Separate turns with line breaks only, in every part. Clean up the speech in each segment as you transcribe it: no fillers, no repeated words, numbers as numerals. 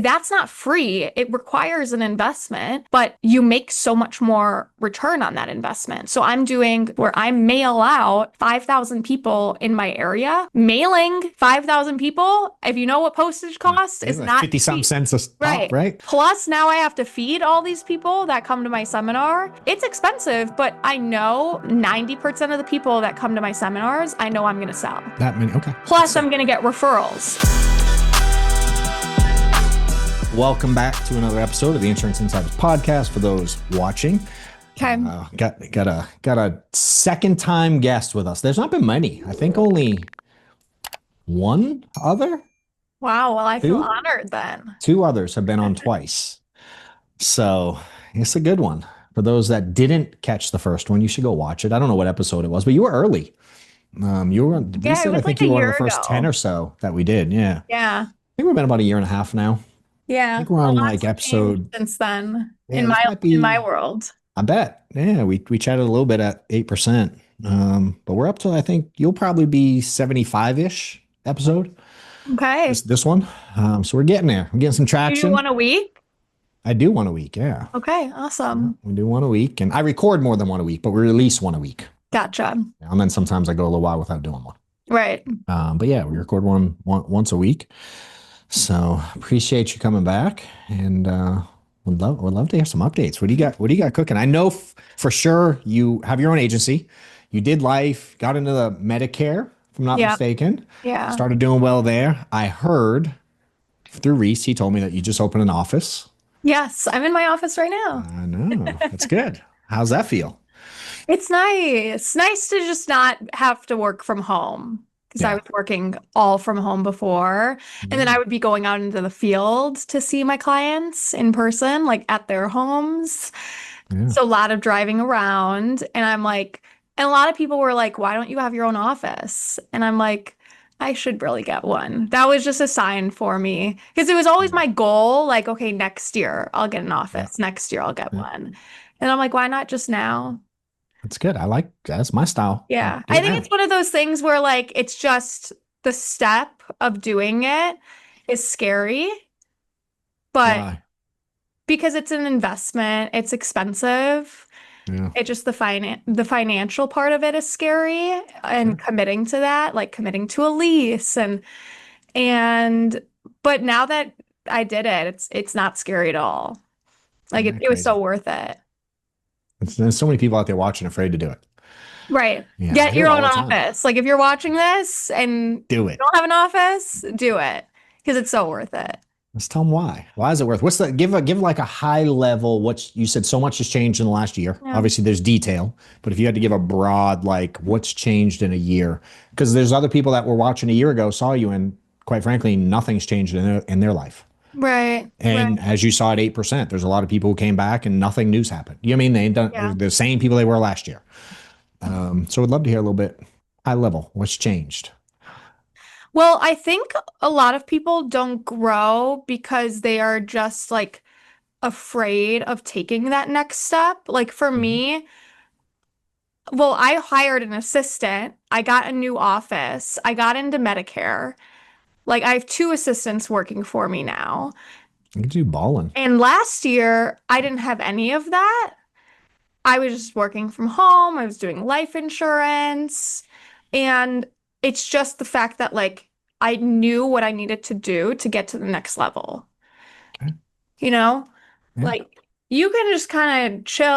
that's not free. It requires an investment, but you make so much more return on that investment. So I'm doing where I mail out 5,000 people in my area. Mailing 5,000 people, if you know what postage costs, is
Like
not
50 something
cheap.
cents a pop,
Right.
right?
Plus, now I have to feed all these people that come to my seminar. It's expensive, but I know 90% of the people that come to my seminars, I know I'm going to sell.
That many. Okay.
Plus, I'm going to get referrals.
Welcome back to another episode of the Insurance Insiders podcast. For those watching,
Okay.
got a second time guest with us. There's not been many. I think only one other.
Wow. Well, I feel
Two?
honored then.
Two others have been on twice. So it's a good one. For those that didn't catch the first one, you should go watch it. I don't know what episode it was, but you were early. You were. We
Yeah, it
said I
was like
think
a
you were one of
year
the first 10
ago.
or so that we did. Yeah.
Yeah.
I think we've been about a year and a half now. I
Yeah.
think we're
A
on
lot's
like
changed
episode.
since then
Yeah, this might
in my
be.
world.
I bet. Yeah, we chatted a little bit at 8%. But we're up to, I think you'll probably be 75-ish episode.
Okay.
This one. So we're getting there. We're getting some
You do
traction.
one a week?
I do one a week. Yeah.
Okay,
Yeah,
awesome.
we do one a week, and I record more than one a week, but we release one a week.
Gotcha.
And then sometimes I go a little while without doing one.
Right.
But yeah, we record one once a week. So appreciate you coming back, and would love to hear some updates. What do you got? What do you got cooking? I know for sure you have your own agency. You did life, got into the Medicare, if I'm not
Yep.
mistaken.
Yeah.
Started doing well there. I heard through Reese, he told me that you just opened an office.
Yes, I'm in my office right now.
I know. That's good. How's that feel?
It's nice. Nice to just not have to work from home because I
Yeah.
was working all from home before. And then I would be going out into the field to see my clients in person, like at their homes.
Yeah.
So a lot of driving around. And I'm like, and a lot of people were like, why don't you have your own office? And I'm like, I should really get one. That was just a sign for me because it was always my goal. Like, okay, next year I'll get an
Yeah.
office. Next year I'll get
Yeah.
one. And I'm like, why not just now?
That's good. That's my style.
Yeah.
Do
I
it
think
now.
it's one of those things where like it's just the step of doing it is scary, but
Why?
because it's an investment, it's expensive.
Yeah.
It just the financial part of it is scary and committing to that, like committing to a lease and but now that I did it, it's not scary at all. Like
Yeah,
it was so
crazy.
worth it.
There's so many people out there watching afraid to do it.
Right.
Yeah, I
Get
hear
your
it
own
all the time.
office. Like if you're watching this and
Do
you
it.
don't have an office, do it because it's so worth it.
Let's tell them why. Why is it worth? What's the give like a high level? What you said, so much has changed in the last year.
Yeah.
Obviously, there's detail, but if you had to give a broad like what's changed in a year, because there's other people that were watching a year ago, saw you, and quite frankly, nothing's changed in their life.
Right.
And
Right.
as you saw at 8%, there's a lot of people who came back and nothing new's happened. You know what I mean? They don't,
Yeah.
they're the same people they were last year. So I'd love to hear a little bit high level. What's changed?
Well, I think a lot of people don't grow because they are just like afraid of taking that next step. Like for me, well, I hired an assistant. I got a new office. I got into Medicare. Like I have two assistants working for me now.
You can do balling.
And last year, I didn't have any of that. I was just working from home. I was doing life insurance. And it's just the fact that like I knew what I needed to do to get to the next level.
Okay.
You know,
Yeah.
like you can just kind of chill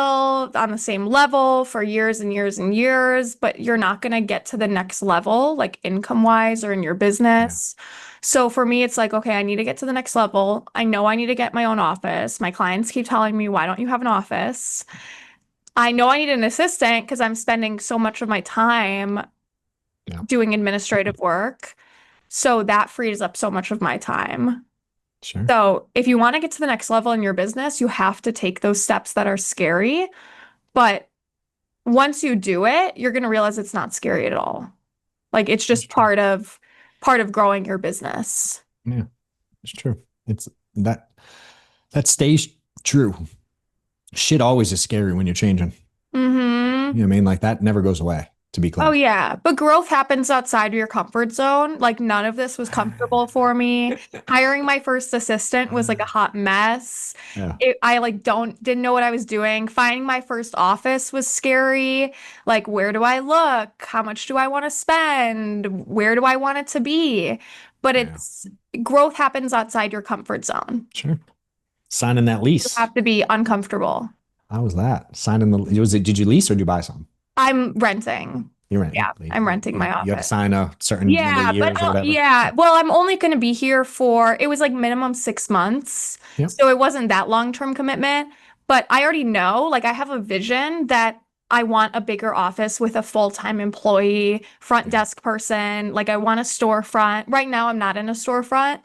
on the same level for years and years and years, but you're not going to get to the next level, like income wise or in your business. So for me, it's like, okay, I need to get to the next level. I know I need to get my own office. My clients keep telling me, why don't you have an office? I know I need an assistant because I'm spending so much of my time
Yeah.
doing administrative work. So that frees up so much of my time.
Sure.
So if you want to get to the next level in your business, you have to take those steps that are scary. But once you do it, you're going to realize it's not scary at all. Like it's just part of growing your business.
Yeah, it's true. It's that stays true. Shit always is scary when you're changing.
Mm-hmm.
You know what I mean? Like that never goes away. to be
Oh
clear.
yeah, but growth happens outside of your comfort zone. Like none of this was comfortable for me. Hiring my first assistant was like a hot mess.
Yeah.
I like don't didn't know what I was doing. Finding my first office was scary. Like where do I look? How much do I want to spend? Where do I want it to be? But
Yeah.
it's growth happens outside your comfort zone.
Sure. Signing that
You
lease.
have to be uncomfortable.
How was that? Signing the was it? Did you lease or did you buy some?
I'm renting.
You're right.
Yeah, I'm renting my
You have to
office.
sign a certain number of
Yeah, but
years or whatever.
yeah. Well, I'm only going to be here for, it was like minimum 6 months.
Yep.
So it wasn't that long-term commitment. But I already know, like, I have a vision that I want a bigger office with a full-time employee, front
Yeah.
desk person. Like, I want a storefront. Right now, I'm not in a storefront.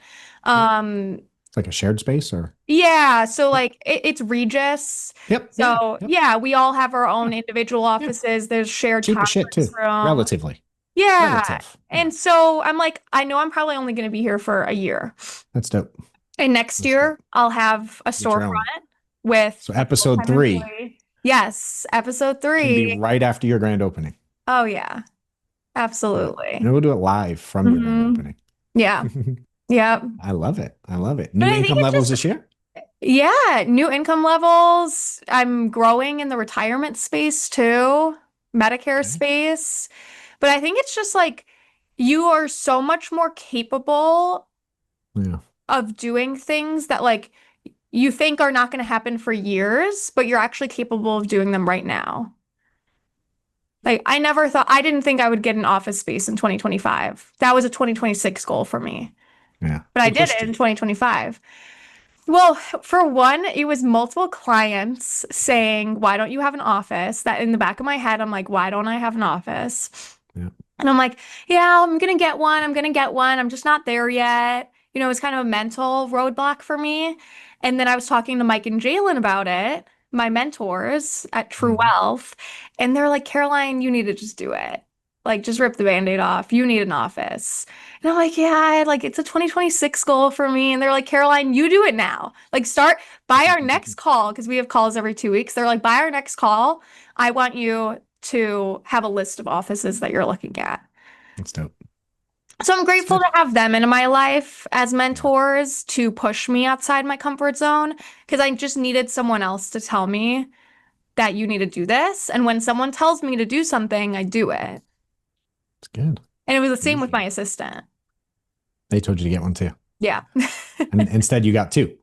Yep.
Um,
It's like a shared space or.
yeah. So,
Yep.
like, it's Regis.
Yep. Yeah.
So,
Yep.
yeah, we all have our
Yeah.
own individual
Yeah.
offices. There's shared
Cheap as shit
conference
too.
room.
Relatively.
Yeah.
Relative. Yeah.
And so I'm like, I know I'm probably only going to be here for a year.
That's dope.
And next
That's dope.
year, I'll have a
Get your
storefront
own.
with
So
a
episode
full-time
3
employee. Yes, episode
can be
3.
right after your grand opening.
Oh, yeah,
Yeah.
absolutely.
And we'll do it live from your grand
Hmm.
opening.
Yeah, yeah.
I love it. I love it.
But
New
I think
income
it's
levels
just,
this year?
yeah, new income levels. I'm growing in the retirement space too, Medicare
Okay.
space. But I think it's just like you are so much more capable
Yeah.
of doing things that like you think are not going to happen for years, but you're actually capable of doing them right now. Like I didn't think I would get an office space in 2025. That was a 2026 goal for me,
Yeah.
but I
Who
did
pushed
it
you?
in 2025. Well, for one, it was multiple clients saying, "Why don't you have an office?" That in the back of my head, I'm like, "Why don't I have an office?"
Yeah.
And I'm like, "Yeah, I'm gonna get one. I'm gonna get one. I'm just not there yet." You know, it was kind of a mental roadblock for me. And then I was talking to Mike and Jalen about it, my mentors at True
Mhm.
Wealth, and they're like, "Caroline, you need to just do it. Like, just rip the Band-Aid off. You need an office." And I'm like, yeah, like it's a 2026 goal for me. And they're like, Caroline, you do it now. Like start by our next call, because we have calls every 2 weeks. They're like, by our next call, I want you to have a list of offices that you're looking at.
That's dope.
So I'm
That's
grateful
good.
to have them in my life as
Yeah.
mentors to push me outside my comfort zone because I just needed someone else to tell me that you need to do this. And when someone tells me to do something, I do it.
It's good.
And it was the same with
Easy.
my assistant.
They told you to get one too.
Yeah.
And instead you got 2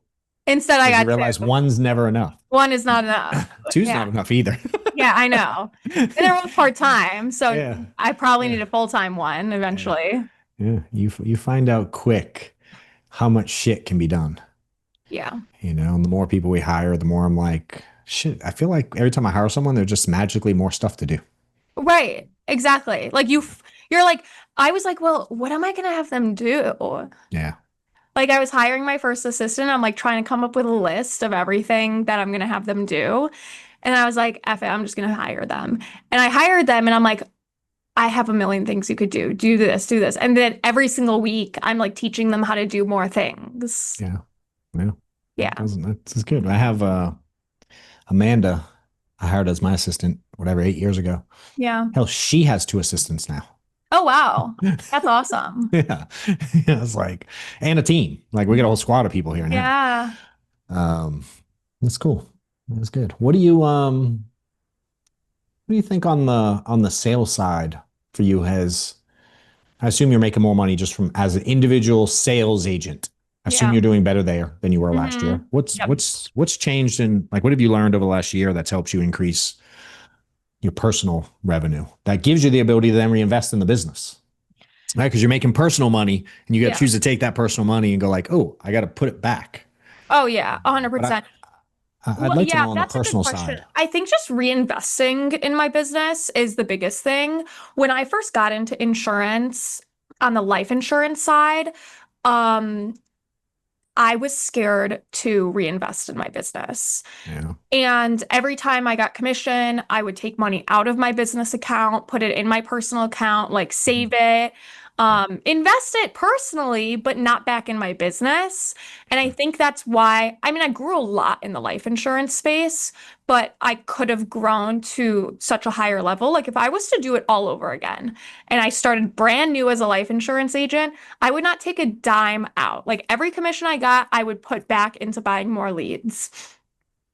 Instead, I
because you
got
realize
two.
one's never enough.
One is not enough.
Two's
Yeah.
not enough either.
Yeah, I know. And they're both part-time, so
Yeah.
I probably
Yeah.
need a full-time one
Yeah.
eventually.
Yeah. You find out quick how much shit can be done.
Yeah.
And the more people we hire, the more I'm like, shit, I feel like every time I hire someone, there's just magically more stuff to do.
Right. Exactly. Like you're like, I was like, well, what am I gonna have them do?
Yeah.
Like I was hiring my first assistant. I'm like trying to come up with a list of everything that I'm gonna have them do. And I was like, F it, I'm just gonna hire them. And I hired them and I'm like, I have a million things you could do. Do this, do this. And then every single week I'm like teaching them how to do more things.
Yeah. Yeah.
Yeah.
That's good. I have Amanda, I hired as my assistant, whatever, 8 years ago.
Yeah.
Hell, she has 2 assistants now.
Oh wow. That's awesome.
Yeah. Yeah. It's like, and a team. Like we got a whole squad of people here now.
Yeah.
That's cool. That's good. What do you think on the sales side for you has I assume you're making more money just from as an individual sales agent. I assume
Yeah.
you're doing better there than you were last year.
Hmm.
What's
Yep.
what's changed in like what have you learned over the last year that's helped you increase your personal revenue that gives you the ability to then reinvest in the business? Right? Because you're making personal money and you got to
Yeah.
choose to take that personal money and go like, oh, I got to put it back.
Oh yeah,
But
100%.
I'd like to
Yeah,
know on the
that's a good
personal
question.
side.
I think just reinvesting in my business is the biggest thing. When I first got into insurance on the life insurance side, um, I was scared to reinvest in my business.
Yeah.
And every time I got commission, I would take money out of my business account, put it in my personal account, like save it.
Yeah.
Invest it personally, but not back in my business. And I think that's why, I mean, I grew a lot in the life insurance space, but I could have grown to such a higher level. Like if I was to do it all over again and I started brand new as a life insurance agent, I would not take a dime out. Like every commission I got, I would put back into buying more leads.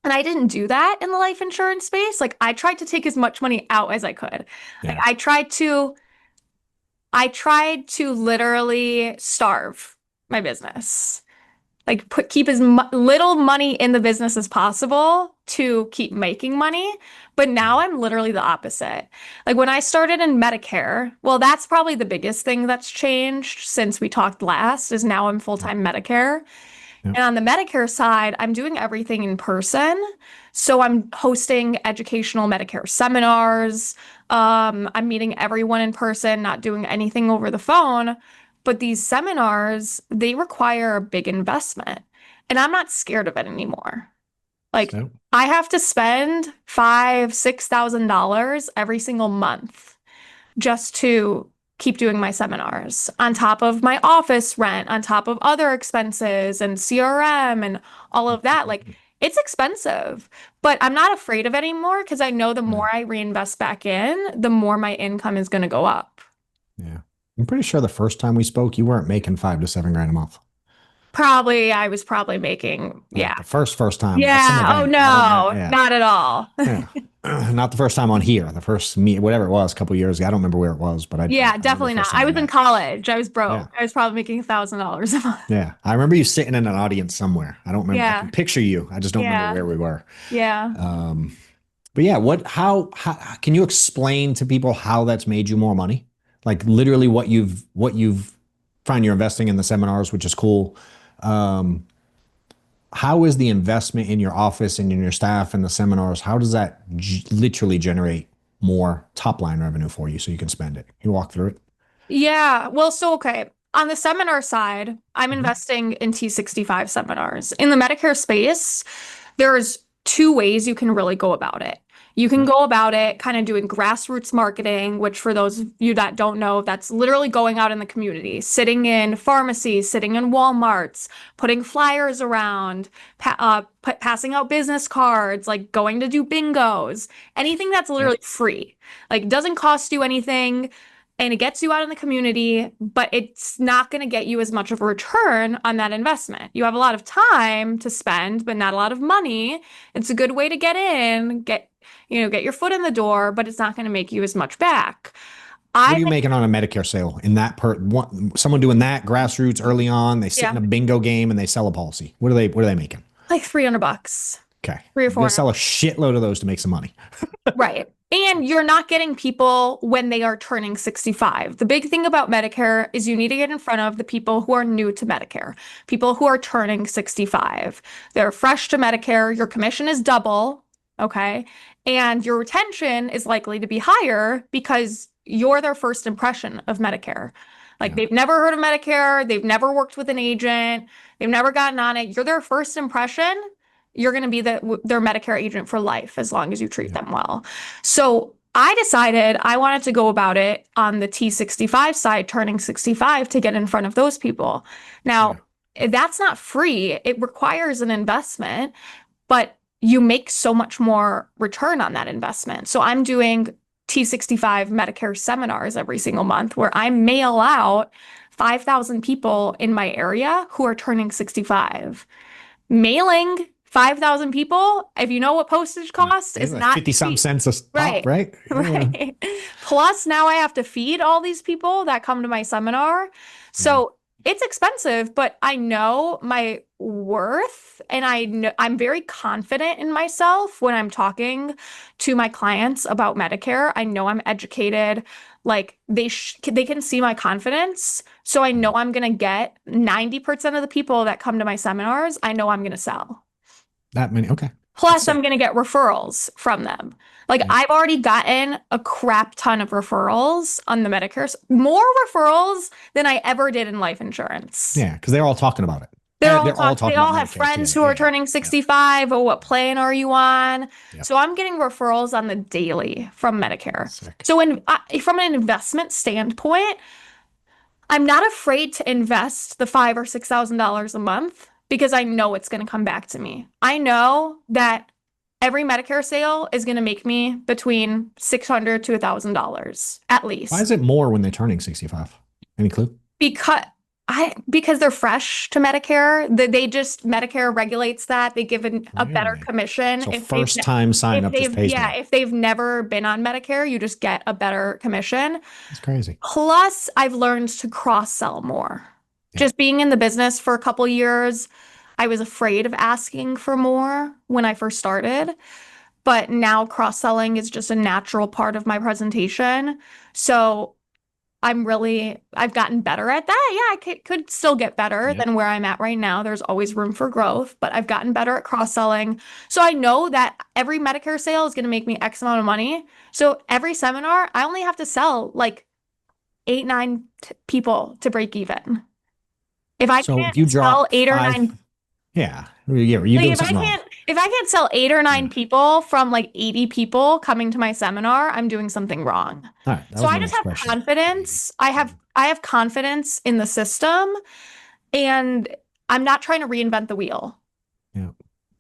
And I didn't do that in the life insurance space. Like I tried to take as much money out as I could. Like
Yeah.
I tried to literally starve my business. Like keep as mu little money in the business as possible to keep making money. But now I'm literally the opposite. Like when I started in Medicare, well, that's probably the biggest thing that's changed since we talked last, is now I'm
Yeah.
full-time Medicare.
Yeah.
And on the Medicare side, I'm doing everything in person. So I'm hosting educational Medicare seminars. I'm meeting everyone in person, not doing anything over the phone. But these seminars, they require a big investment. And I'm not scared of it anymore. Like
So,
I have to spend five, $6,000 every single month just to keep doing my seminars on top of my office rent, on top of other expenses and CRM and all of that. Like it's expensive, but I'm not afraid of it anymore because I know the
yeah.
more I reinvest back in, the more my income is going to go up.
Yeah. I'm pretty sure the first time we spoke, you weren't making 5 to 7 grand a month.
Probably, I was probably making,
Like
yeah.
the first time at some
Yeah. Oh,
event. I don't know.
no,
Yeah.
not at all.
Yeah. Not the first time on here. The first meet, whatever it was, a couple years ago. I don't remember where it was, but I
Yeah,
remember the
definitely not.
first time
I
we
was in
met.
college. I was
Yeah.
broke. I was probably making $1,000 a month.
Yeah. I remember you sitting in an audience somewhere. I don't remember. I can
Yeah.
picture you. I just don't remember
Yeah.
where we were.
Yeah.
Um, but yeah, how can you explain to people how that's made you more money? Like literally what you've find you're investing in the seminars, which is cool. Um, how is the investment in your office and in your staff and the seminars? How does that literally generate more top line revenue for you so you can spend it? Can you walk through it?
Yeah. Well, so okay. On the seminar side, I'm
Mhm.
investing in T65 seminars. In the Medicare space, there's two ways you can really go about it. You can
Yeah.
go about it kind of doing grassroots marketing, which for those of you that don't know, that's literally going out in the community, sitting in pharmacies, sitting in Walmarts, putting flyers around, passing out business cards, like going to do bingos, anything that's
Yeah.
literally free. Like doesn't cost you anything and it gets you out in the community, but it's not going to get you as much of a return on that investment. You have a lot of time to spend, but not a lot of money. It's a good way to get in, get your foot in the door, but it's not going to make you as much back.
What
I
are you
think,
making on a Medicare sale in that someone doing that grassroots early on? They sit in
yeah,
a bingo game and they sell a policy. What are they making?
like $300,
Okay,
three or
you gotta
four.
sell a shitload of those to make some money.
Right. And you're not getting people when they are turning 65. The big thing about Medicare is you need to get in front of the people who are new to Medicare, people who are turning 65. They're fresh to Medicare. Your commission is double, okay? And your retention is likely to be higher because you're their first impression of Medicare. Like
Yeah,
they've never heard of Medicare, they've never worked with an agent, they've never gotten on it. You're their first impression, you're going to be their Medicare agent for life as long as you treat
yeah,
them well. So I decided I wanted to go about it on the T65 side, turning 65 to get in front of those people.
yeah,
Now, that's not free. It requires an investment, but you make so much more return on that investment. So I'm doing T65 Medicare seminars every single month where I mail out 5,000 people in my area who are turning 65. Mailing 5,000 people, if you know what postage
yeah.
costs,
It's
is
like
not
50 something
cheap.
cents a pop,
Right.
right? Yeah,
Right. Plus, now I have to feed all these people that come to my seminar.
yeah,
So it's expensive, but I know my worth and I know I'm very confident in myself when I'm talking to my clients about Medicare. I know I'm educated. Like they can see my confidence. So I
yeah,
know I'm going to get 90% of the people that come to my seminars, I know I'm going to sell.
that many. Okay, that's
Plus, I'm
sick.
going to get referrals from them. Like,
Yeah,
I've already gotten a crap ton of referrals on the Medicare, more referrals than I ever did in life insurance.
yeah, because they're all talking about it.
They're all
They're all
talk, they
talking
all
about
have
Medicare
friends
too.
who are
Yeah,
turning
yeah,
65. Oh, what plan are you on?
yeah.
So I'm getting referrals on the daily from Medicare.
Sick.
So from an investment standpoint, I'm not afraid to invest the $5,000 or $6,000 a month because I know it's going to come back to me. I know that every Medicare sale is going to make me between $600 to $1,000 at
Why is
least
it more when they're turning 65? Any clue?
because because they're fresh to Medicare. Medicare regulates that. They give a better
Really?
commission
So first time sign up just pays more.
if they've never been on Medicare, you just get a better commission.
That's crazy.
Plus, I've learned to cross sell more.
Yeah.
Just being in the business for a couple years, I was afraid of asking for more when I first started, but now cross selling is just a natural part of my presentation. So I've gotten better at that. Yeah, I could still get better
Yep.
than where I'm at right now. There's always room for growth, but I've gotten better at cross selling. So I know that every Medicare sale is going to make me X amount of money. So every seminar, I only have to sell like eight, nine people to break even. If I
So
can't
if you
sell
drop
eight or
five,
nine,
yeah, you're
like
doing something wrong.
if I can't sell eight or
Yeah.
nine people from like 80 people coming to my seminar, I'm doing something wrong.
All right, that
So
was
I
my
just
next
have
question.
confidence. I have confidence in the system, and I'm not trying to reinvent the wheel.
Yeah.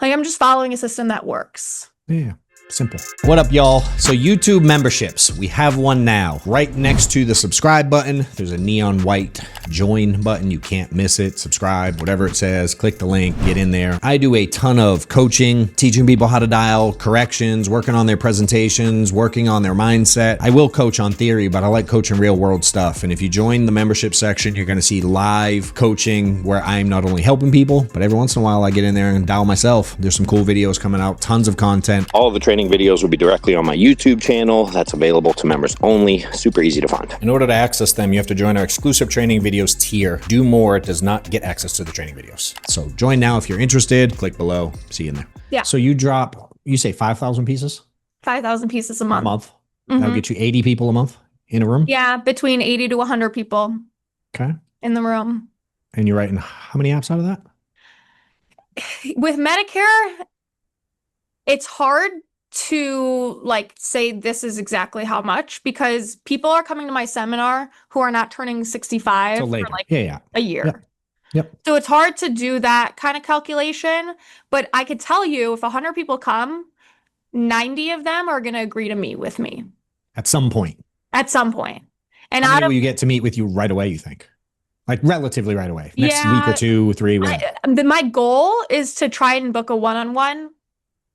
Like I'm just following a system that works.
Yeah. Simple. What up, y'all? So YouTube memberships, we have one now. Right next to the subscribe button, there's a neon white join button. You can't miss it. Subscribe, whatever it says, click the link, get in there. I do a ton of coaching, teaching people how to dial, corrections, working on their presentations, working on their mindset. I will coach on theory, but I like coaching real world stuff. And if you join the membership section, you're gonna see live coaching where I'm not only helping people, but every once in a while I get in there and dial myself. There's some cool videos coming out, tons of content. All of the training videos will be directly on my YouTube channel. That's available to members only. Super easy to find. In order to access them, you have to join our exclusive training videos tier. Do more does not get access to the training videos. So join now if you're interested. Click below. See you in there.
Yeah.
So you say 5,000 pieces
5,000 pieces a
a
month.
month. That'll get you 80 people a month in a room.
Yeah, between 80 to 100 people
Okay.
in the room.
And you're writing how many apps out of that?
With Medicare, it's hard to like say this is exactly how much because people are coming to my seminar who are not turning 65
So
for
later.
like
Yeah.
a year.
Yep.
So it's hard to do that kind of calculation, but I could tell you if 100 people come, 90 of them are going to agree to meet with me
At some point.
at some point. And
How
out
many
of
will you get to meet with you right away, you think? Like relatively right away. Next week or 2, 3, whatever.
my goal is to try and book a one-on-one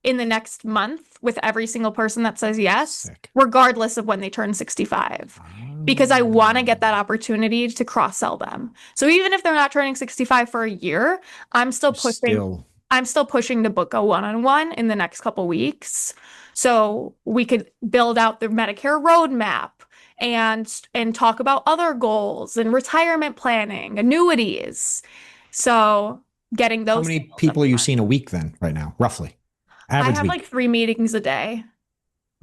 in the next month with every single person that says yes,
Sick.
regardless of when they turn 65. Because I want to get that opportunity to cross sell them. So even if they're not turning 65 for a year, I'm still pushing to book a one-on-one in the next couple weeks. So we could build out the Medicare roadmap and talk about other goals and retirement planning, annuities. So getting those.
How many people are you seeing a week then right now, roughly? Average
I have
week.
like 3 meetings a day.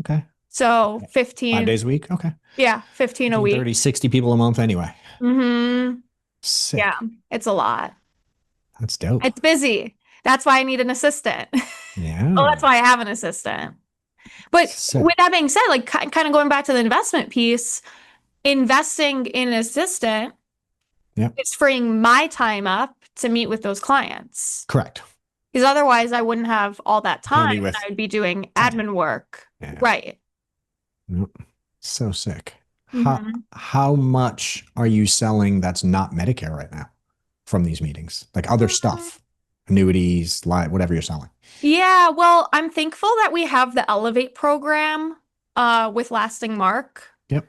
Okay.
So 15.
5 days a week? Okay.
Yeah, 15 a week.
30, 60 people a month anyway.
Mm-hmm.
Sick.
Yeah, it's a lot.
That's dope.
It's busy. That's why I need an assistant.
Yeah.
Well, that's why I have an assistant. But
Sick.
with that being said, like kind of going back to the investment piece, investing in an assistant is freeing my time up to meet with those clients.
Correct.
Because otherwise I wouldn't have all that time and
with
I would be doing admin work.
Yeah.
Right.
So sick.
Mhm.
How much are you selling that's not Medicare right now from these meetings? Like other stuff, annuities, whatever you're selling.
Yeah, well, I'm thankful that we have the Elevate program with Lasting Mark.
Yep.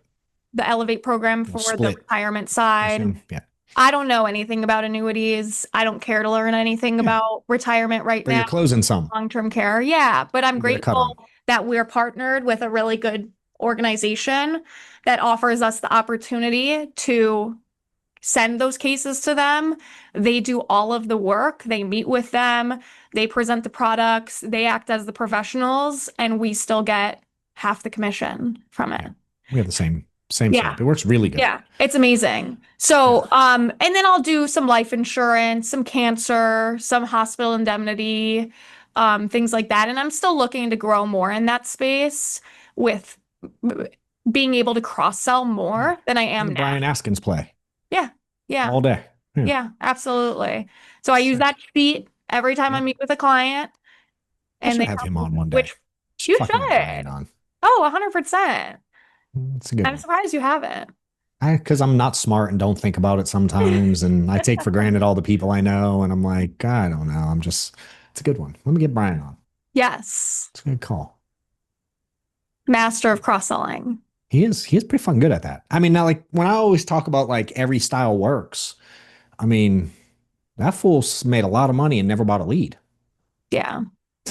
The Elevate program for the
split.
retirement side.
Yeah.
I don't know anything about annuities. I don't care to learn anything about retirement right
But
now.
you're closing some.
Long-term care. Yeah, but I'm
You get a cut
grateful that we're partnered with a really good organization that offers us the opportunity to send those cases to them. They do all of the work. They meet with them. They present the products. They act as the professionals, and we still get half the commission from it.
Yeah. We have the same
Yeah.
setup. It works really good.
Yeah, it's amazing. So, and then I'll do some life insurance, some cancer, some hospital indemnity, things like that. And I'm still looking to grow more in that space with being able to cross sell more than I am
The
now.
Brian Askins play.
Yeah. Yeah.
all day. Yeah.
Yeah, absolutely. So I use that
Sick.
sheet every time I
Yeah.
meet with a client
I
and
should
they
have
tell
him
me
on one day.
which
Should
you
fucking get Brian
should.
on.
Oh, 100%.
It's a good
I'm
one.
surprised you haven't.
Because I'm not smart and don't think about it sometimes, and I take for granted all the people I know, and I'm like, I don't know. It's a good one. Let me get Brian on.
Yes.
It's a good call.
Master of cross-selling.
He is pretty fucking good at that. I mean, now like when I always talk about like every style works, I mean, that fool's made a lot of money and never bought a lead.
Yeah.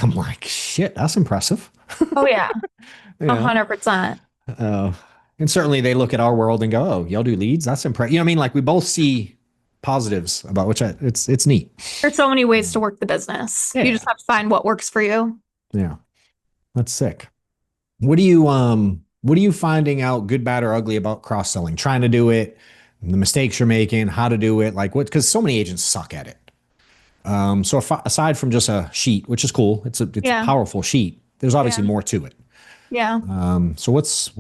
I'm like, shit, that's impressive.
Oh yeah.
You know,
100%.
uh, and certainly they look at our world and go, "Oh, y'all do leads? That's impressive." You know what I mean? Like we both see positives about it's neat.
There's so many ways to work the business. You just
Yeah,
have to find what works for you.
yeah, that's sick. What are you finding out, good, bad, or ugly, about cross selling? Trying to do it, the mistakes you're making, how to do it, like what? Because so many agents suck at it. So aside from just a sheet, which is cool, it's a
Yeah.
powerful sheet. There's obviously
Yeah.
more to it.
Yeah.
So what's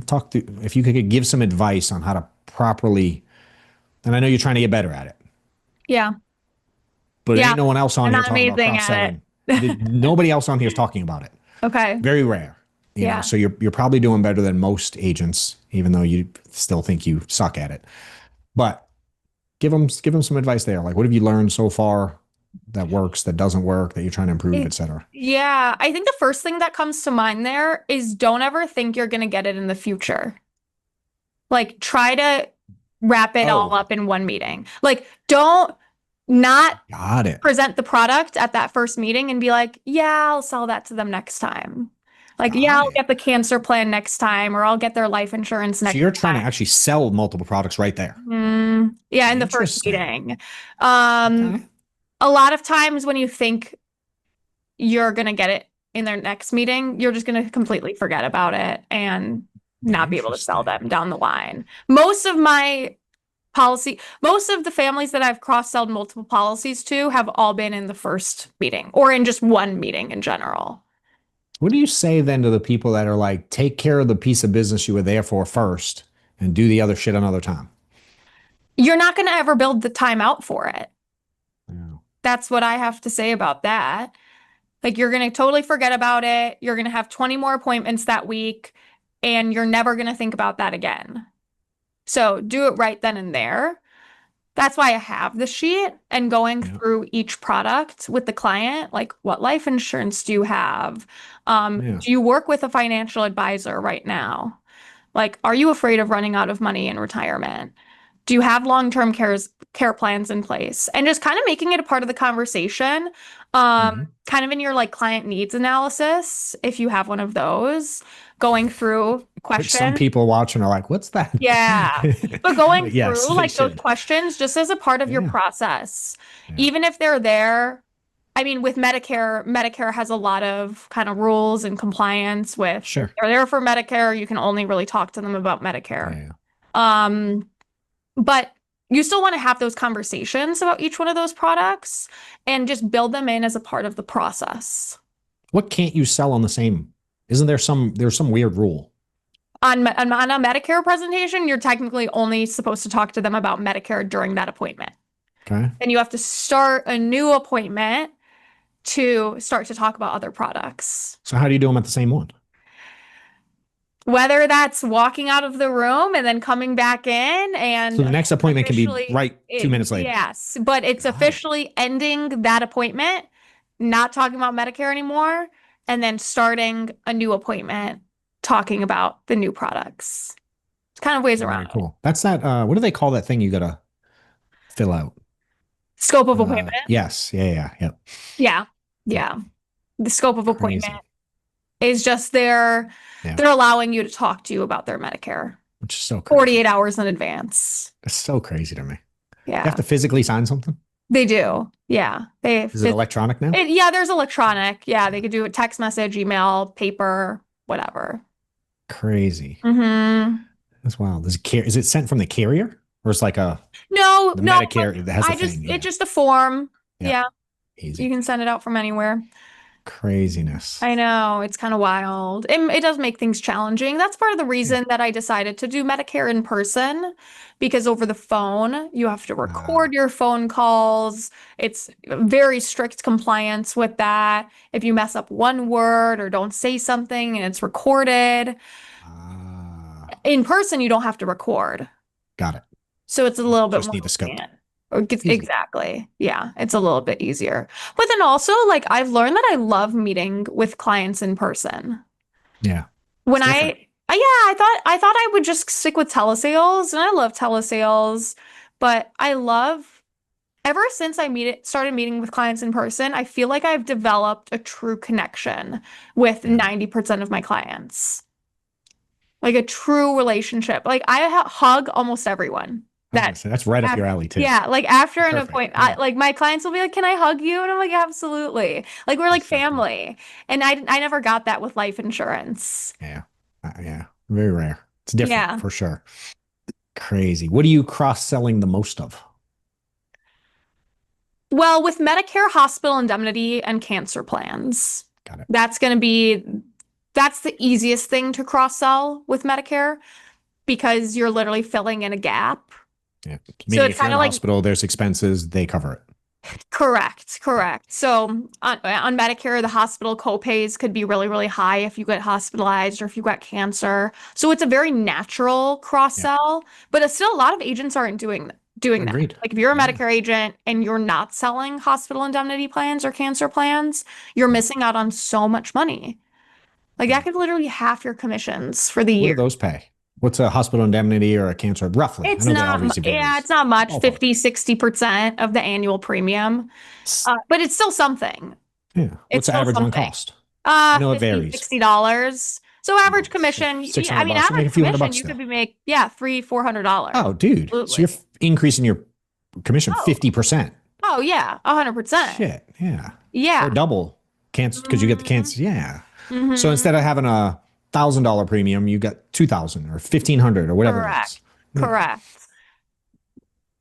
talk to if you could give some advice on how to properly, and I know you're trying to get better at it,
Yeah.
but
Yeah.
ain't no one else on
I'm
here
not
talking about
amazing
cross
at
selling.
it.
Nobody else on here is talking about it.
Okay.
Very rare,
Yeah.
So you're probably doing better than most agents, even though you still think you suck at it. But give them some advice there. Like, what have you learned so far that works, that doesn't work, that you're trying to improve, et cetera?
Yeah, I think the first thing that comes to mind there is don't ever think you're going to get it in the future. Like, try to wrap it all
Oh,
up in one meeting. Like, don't not
got it.
present the product at that first meeting and be like, yeah, I'll sell that to them next time. Like, yeah,
Got
I'll
it.
get the cancer plan next time, or I'll get their life insurance
So
next
you're trying to
time.
actually sell multiple products right there.
Yeah, in the first
Interesting.
meeting. Um,
Okay.
a lot of times when you think you're going to get it in their next meeting, you're just going to completely forget about it and not be able to sell
Interesting.
them down the line. Most of the families that I've cross-sold multiple policies to have all been in the first meeting or in just one meeting in general.
What do you say then to the people that are like, take care of the piece of business you were there for first and do the other shit another time?
You're not going to ever build the time out for it.
Yeah.
That's what I have to say about that. Like you're going to totally forget about it. You're going to have 20 more appointments that week and you're never going to think about that again. So do it right then and there. That's why I have the sheet and going
Yeah.
through each product with the client, like what life insurance do you have?
Yeah.
Do you work with a financial advisor right now? Like, are you afraid of running out of money in retirement? Do you have long-term care plans in place? And just kind of making it a part of the conversation,
Mhm.
kind of in your like client needs analysis, if you have one of those, going through
Which some
questions.
people watching are like, what's that?
Yeah. But going
But yes,
through
they
like those
should.
questions just as a part of your
Yeah.
process,
Yeah.
even if they're there. I mean, with Medicare, Medicare has a lot of kind of rules and compliance with if
Sure.
they're there for Medicare, you can only really talk to them about Medicare.
Yeah.
Um, but you still want to have those conversations about each one of those products and just build them in as a part of the process.
What can't you sell on the same? Isn't there's some weird rule?
On a Medicare presentation, you're technically only supposed to talk to them about Medicare during that appointment.
Okay.
And you have to start a new appointment to start to talk about other products.
So how do you do them at the same one?
Whether that's walking out of the room and then coming back in
So
and
the next appointment can be
officially,
right 2 minutes later.
yes, but it's
Got it.
officially ending that appointment, not talking about Medicare anymore, and then starting a new appointment talking about the new products. It's kind of ways around
Very
it.
cool. That's that. What do they call that thing you gotta fill out?
Scope of appointment.
Yes. Yeah. Yeah. Yep.
Yeah.
Yep.
Yeah. The scope of appointment
Crazy.
is just
Yeah.
they're allowing you to talk to you about their Medicare
Which is so crazy.
48 hours in advance.
It's so crazy to me. You
Yeah.
have to physically sign something?
They do. Yeah.
Is it electronic now?
Yeah, there's electronic. Yeah, they could do a text message, email, paper, whatever.
Crazy.
Mm-hmm.
That's wild. Is it sent from the carrier? Or it's like
No,
the
no,
Medicare that has a thing?
it's just a form.
Yeah.
Yeah, you
Easy.
can send it out from anywhere.
Craziness.
I know, it's kind of wild. It does make things challenging. That's part of the
Yeah.
reason that I decided to do Medicare in person, because over the phone, you have to
Uh,
record your phone calls. It's very strict compliance with that. If you mess up one word or don't say something and it's recorded, in person, you don't have to record.
got it.
So it's a little bit
Just
more
need the scope.
lenient. Or gets
Easy.
exactly. Yeah, it's a little bit easier. But then also, like, I've learned that I love meeting with clients in person.
Yeah. It's
When
different.
yeah, I thought I would just stick with telesales, and I love telesales, but I love ever since started meeting with clients in person, I feel like I've developed a true connection with
Yeah.
90% of my clients. Like a true relationship. Like hug almost everyone
I was gonna
that
say that's right up your
af-
alley too.
yeah, like after an
Perfect.
appointment,
Yeah.
like my clients will be like, "Can I hug you?" And I'm like, "Absolutely." Like we're like
That's so cool.
family. And I never got that with life insurance.
Yeah. Yeah. Very rare. It's different
Yeah.
for sure. Crazy. What are you cross selling the most of?
Well, with Medicare, hospital indemnity and cancer plans,
Got it.
that's going to be that's the easiest thing to cross sell with Medicare because you're literally filling in a gap.
Yeah.
So
Meaning
it's
if you're
kind
in
of
the
like
hospital, there's expenses, they cover it.
correct,
Yeah.
correct. So on Medicare, the hospital copays could be really, really high if you get hospitalized or if you got cancer. So it's a very natural cross
Yeah.
sell, but it's still a lot of agents aren't doing that.
Agreed.
Like if you're a
Yeah.
Medicare agent and you're not selling hospital indemnity plans or cancer plans, you're
Yeah.
missing out on so much money. Like that
Yeah.
could literally be half your commissions for the
What do
year.
those pay? What's a hospital indemnity or a cancer? Roughly. I
It's
know that
not,
obviously
yeah,
varies.
it's not much,
Ballpark.
50, 60% of the annual premium. But it's still something.
Yeah.
It's
What's the
still
average one
something.
cost? I know it
50,
varies.
$60. So average
So
commission,
six
yeah, I
hundred
mean,
bucks. You make a
average
few hundred
commission,
bucks
you could
still.
be yeah, $300, $400.
Oh, dude. So you're
Absolutely.
increasing your commission
Oh,
50%.
oh yeah, 100%.
Shit. Yeah. Or
Yeah.
double cancer because you get the
hmm
cancer. Yeah. So
hmm
instead of having $1,000 premium, you got 2,000 or 1,500 or whatever it
Correct.
is. Yeah.
Correct.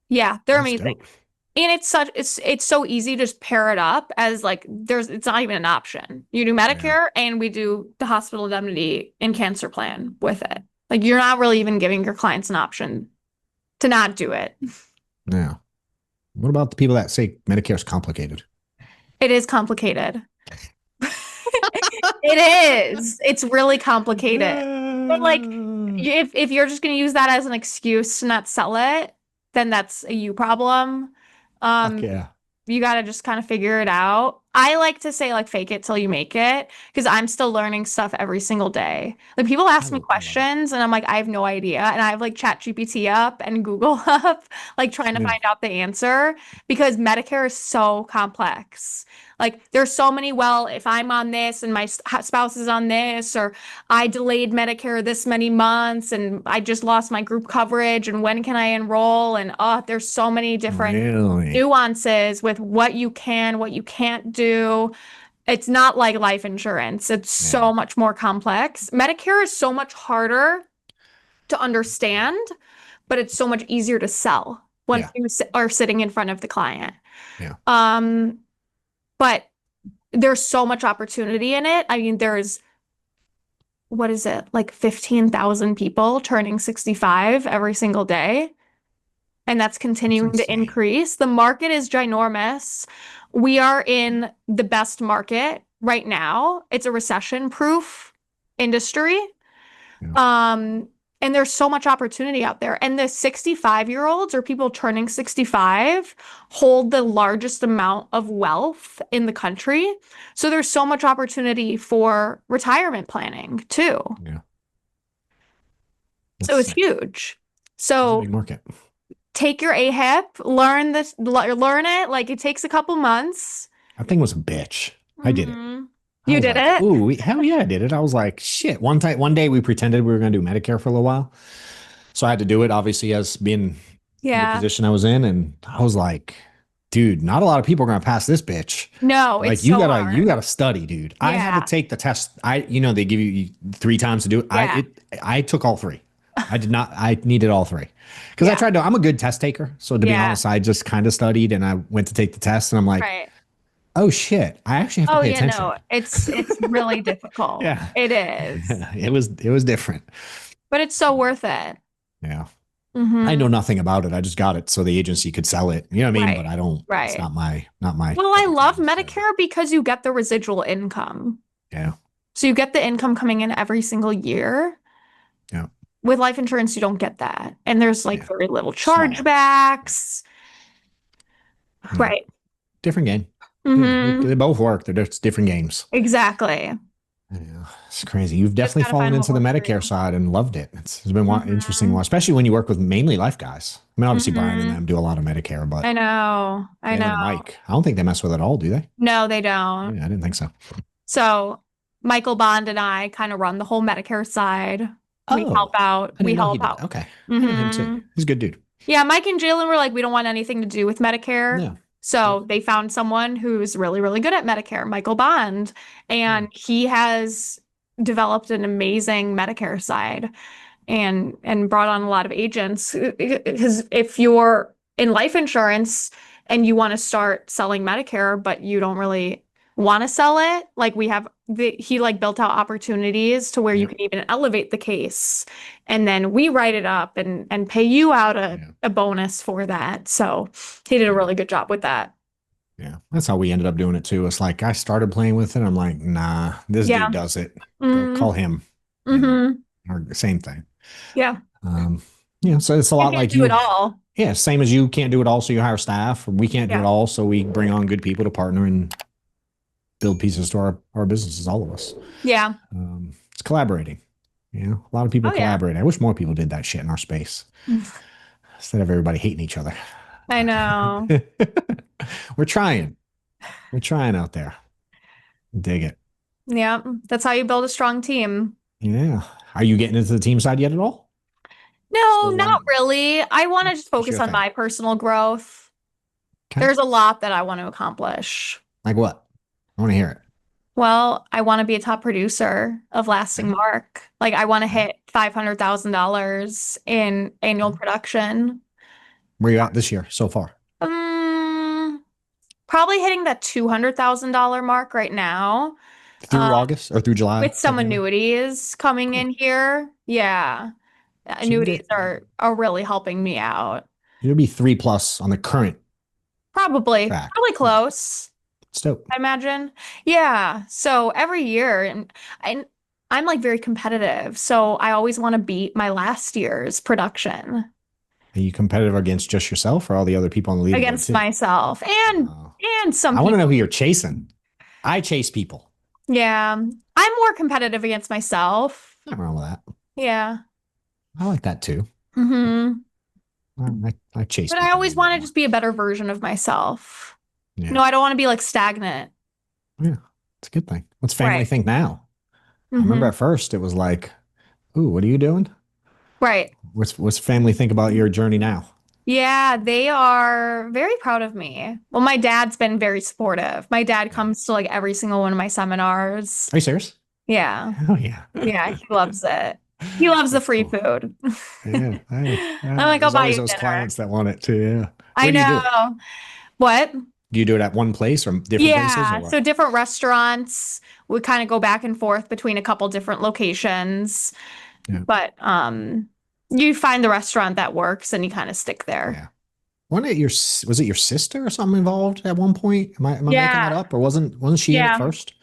Yeah, they're
That's
amazing.
dope.
And it's so easy to just pair it up as like it's not even an option. You do
Yeah.
Medicare and we do the hospital indemnity and cancer plan with it. Like you're not really even giving your clients an option to not do it.
Yeah. What about the people that say Medicare is complicated?
It is complicated. It is. It's really complicated. But like if you're just going to use that as an excuse to not sell it, then that's a you problem.
Fuck
Um
yeah.
you got to just kind of figure it out. I like to say like fake it till you make it because I'm still learning stuff every single day. Like people ask me
I love it.
questions and I'm like I have no idea and I have like ChatGPT up and Google up like trying to
Yeah.
find out the answer because Medicare is so complex. Like there's so many, well, if I'm on this and my spouse is on this, or I delayed Medicare this many months and I just lost my group coverage and when can I enroll? And there's so many different
Really?
nuances with what you can, what you can't do. It's not like life insurance. It's
Yeah.
so much more complex. Medicare is so much harder to understand, but it's so much easier to sell once
Yeah.
you are sitting in front of the client.
Yeah.
Um, but there's so much opportunity in it. I mean, there's what is it? Like 15,000 people turning 65 every single day. And that's
That's
continuing to
insane.
increase. The market is ginormous. We are in the best market right now. It's a recession-proof industry.
Yeah.
Um, and there's so much opportunity out there. And the 65-year-olds or people turning 65 hold the largest amount of wealth in the country. So there's so much opportunity for retirement planning too.
Yeah.
So
That's
it's
sick.
huge.
It's a
So
big market.
take your AHIP, learn it. Like it takes a couple months.
That thing was a bitch. I did it.
hmm
I
You
was
did
like,
it?
ooh, hell yeah, I did it. I was like, shit. One day we pretended we were going to do Medicare for a little while. So I had to do it, obviously, as being in the
Yeah.
position I was in. And I was like, dude, not a lot of people are going to pass this bitch.
No, it's
Like
so
you
hard.
gotta study, dude. I had to
Yeah.
take the test. They give you 3 times to do it.
Yeah.
I took all three. I did not, I needed all three because I
Yeah.
tried to, I'm a good test taker. So to be
Yeah.
honest, I just kind of studied and I went to take the test and I'm like,
Right.
Oh shit. I actually have to
Oh
pay
yeah,
attention.
no, it's really difficult.
Yeah.
It is,
It was different.
but it's so worth it.
Yeah. I know
Hmm.
nothing about it. I just got it so the agency could sell it. You know what I mean? But
Right,
I don't, it's
right.
not my
Well, I
cup of
love
tea. So
Medicare because you get the residual income.
yeah.
So you get the income coming in every single year.
Yeah.
With life insurance, you don't get that. And there's like
Yeah.
very little
Smaller. Yeah.
chargebacks.
Yeah.
Right.
Different game. Yeah. They
Hmm.
both work. They're just different games.
Exactly.
Yeah, it's crazy. You've
Just
definitely
got to
fallen
find what
into the
works for
Medicare
you.
side and loved it. It's been interesting,
Hmm.
especially when you work with mainly life guys. I mean, obviously Brian and
Hmm.
them do a lot of Medicare, but
I know. I
Jalen
know.
and Mike, I don't think they mess with it at all, do they?
No, they don't.
Yeah, I didn't think so.
So Michael Bond and I kind of run the whole Medicare side. We help
Oh,
out.
I
We
didn't know he
help
did that.
out.
Okay, I know him too.
Hmm.
He's a good dude.
Yeah, Mike and Jalen were like, we don't want anything to do with Medicare.
No, yeah,
So they found someone who's really, really good at Medicare, Michael Bond,
yeah,
and he has developed an amazing Medicare side and brought on a lot of agents. Because if you're in life insurance and you want to start selling Medicare, but you don't really want to sell it, like he like built out opportunities to where you
yeah,
can even elevate the case, and then we write it up and pay you out
yeah,
a bonus for that. So he did a
yeah.
really good job with that.
Yeah. That's how we ended up doing it too. It's like I started playing with it. I'm like, nah, this dude
Yeah.
does it. Go
Mm-hmm.
call him, and
Mm-hmm.
or same thing.
Yeah.
Um, yeah, so it's a
You
lot
can't
like
do it
you.
all.
Yeah, same as you can't do it all, so you hire staff. We can't do it
Yeah.
all, so we bring on good people to partner and build pieces to our businesses, all of us.
Yeah.
It's collaborating. You know, a lot of people
Oh yeah.
collaborate. I wish more people did that shit in our space instead of everybody hating each other.
I know.
We're trying. We're trying out there. Dig it.
Yeah. That's how you build a strong team.
Yeah. Are you getting into the team side yet at all?
No,
Still
not
one.
really. I want to just
What's
focus
your
on
thing?
my personal growth.
Okay.
There's a lot that I want to accomplish.
Like what? I want to hear it.
Well, I want to be a top producer of
Okay.
lasting mark. Like I want to
Okay.
hit $500,000 in annual
Okay.
production.
Where you at this year so far?
Um, Probably hitting that $200,000 mark right now.
Through
Um,
August or through July,
with some
technically?
annuities coming in
Cool.
here. Yeah.
So you can
Annuities
get,
are really helping me out.
you'll be 3+ on the current
Probably,
track.
probably
Yeah.
close.
It's dope.
I imagine. Yeah. So every year, and I'm like very competitive. So I always want to beat my last year's production
Are you competitive against just yourself or all the other people on the leaderboard
against
too?
myself
Uh,
and some
I want to know
people.
who you're chasing. I chase people.
Yeah. I'm more competitive against myself.
Nothing wrong with that.
Yeah.
I like that too.
Hmm.
I chase
But I
people a
always
little bit
want to
more.
just be a better version of myself.
Yeah.
No, I don't want to be like stagnant.
Yeah. It's a good thing. What's family
Right.
think now? I remember
Hmm.
at first it was like, ooh, what are you doing?
Right.
What's family think about your journey now?
Yeah, they are very proud of me. Well, my dad's been very supportive. My dad
Yeah.
comes to like every single one of my seminars.
Are you serious?
Yeah.
Oh yeah.
Yeah, he loves it. He loves the
That's
free
cool.
food.
Yeah.
I'm like, I'll
There's
buy
always
you
those
dinner.
clients that want it too. Yeah.
I
Where do you do it?
know. What?
Do you do it at one place or different places or
Yeah.
what?
So different restaurants. We kind of go back and forth between a couple different locations.
Yeah.
But you find the restaurant that works and you kind of stick there.
Yeah. Was it your sister or something involved at one point? Am I making that
Yeah.
up or wasn't she in it
Yeah.
first?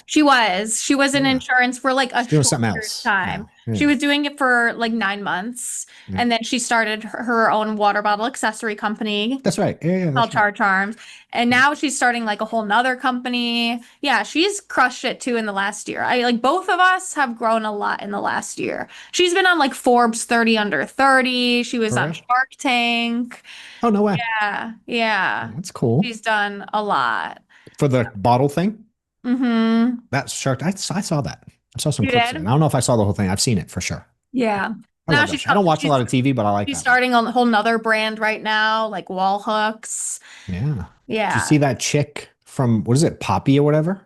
She was. She was in
Yeah.
insurance for like a
She's doing
short
something
period of
else
time.
now.
She
Yeah.
was doing it for like 9 months.
Yeah.
And then she started her own water bottle accessory company
That's right. Yeah, yeah,
called
that's right.
Char Charms. And
Yeah.
now she's starting like a whole nother company. Yeah, she's crushed it too in the last year. I like both of us have grown a lot in the last year. She's been on like Forbes 30 under 30. She was
For
on
real?
Shark Tank.
Oh, no way.
Yeah, yeah.
That's cool.
She's done a lot.
For the bottle thing?
Mm-hmm.
That's Shark. I saw that. I saw some
You
clips of it. I
did?
don't know if I saw the whole thing. I've seen it for sure.
Yeah.
I
Now
love that shit. I don't watch a lot of TV, but I like
she's
that.
starting a whole nother brand right now, like wall hooks.
Yeah. Did you
Yeah.
see that chick from what is it, Poppy or whatever?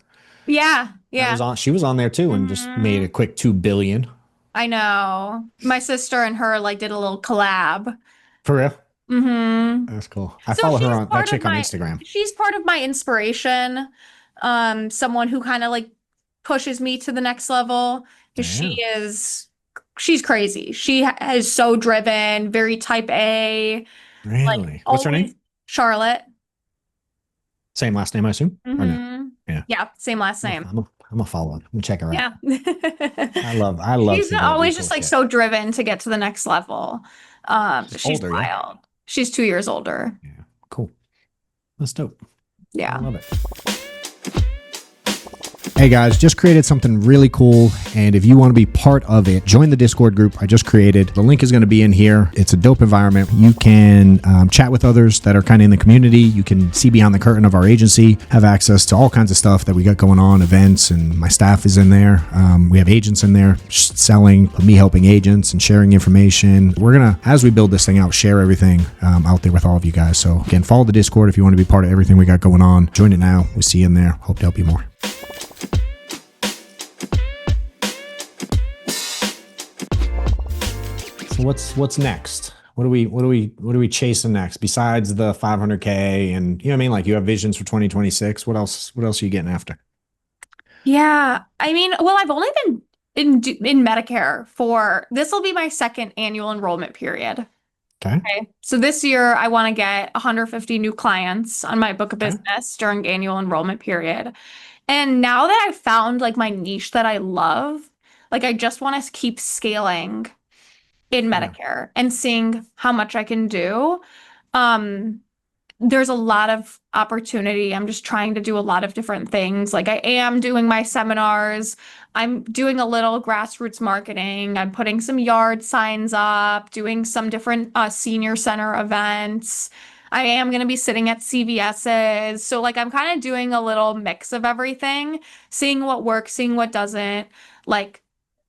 Yeah.
That
Yeah.
was on. She was on there too, and just made
Hmm.
a quick 2 billion.
I know. My sister and her like did a little collab.
For real?
Mm-hmm.
That's cool. I
So
follow her on that chick on Instagram.
she's part of my inspiration. Someone who kind of like pushes me to the next level because
Yeah.
she's crazy. Is so driven, very type A, like
Really? What's her
always
name?
Charlotte.
Same last name, I assume? Or no?
Mm-hmm.
Yeah.
Yeah, same last name.
I'm a follow. I'm gonna check her out.
Yeah.
I love
She's
people that do
always
cool
just like
shit.
so driven to get to the next level.
She's
She's
older, yeah?
wild. She's 2 years older.
Yeah. Cool. That's dope. I
Yeah.
love it. Hey guys, just created something really cool. And if you want to be part of it, join the Discord group I just created. The link is going to be in here. It's a dope environment. You can chat with others that are kind of in the community. You can see behind the curtain of our agency, have access to all kinds of stuff that we got going on, events, and my staff is in there. We have agents in there selling, me helping agents and sharing information. We're going to, as we build this thing out, share everything out there with all of you guys. So again, follow the Discord if you want to be part of everything we got going on. Join it now. We see you in there. Hope to help you more. So what's next? What are we chasing next besides the 500K and you know what I mean? Like you have visions for 2026. What else are you getting after?
Yeah. I mean, well, I've only been in Medicare for this will be my second annual enrollment period.
Okay.
Okay. So this year I want to get 150 new clients on my book of
Okay.
business during annual enrollment period. And now that I've found like my niche that I love, like I just want to keep scaling in
Yeah.
Medicare and seeing how much I can do. Um, there's a lot of opportunity. I'm just trying to do a lot of different things. Like I am doing my seminars. I'm doing a little grassroots marketing. I'm putting some yard signs up, doing some different senior center events. I am going to be sitting at CVS's. So like I'm kind of doing a little mix of everything, seeing what works, seeing what doesn't, like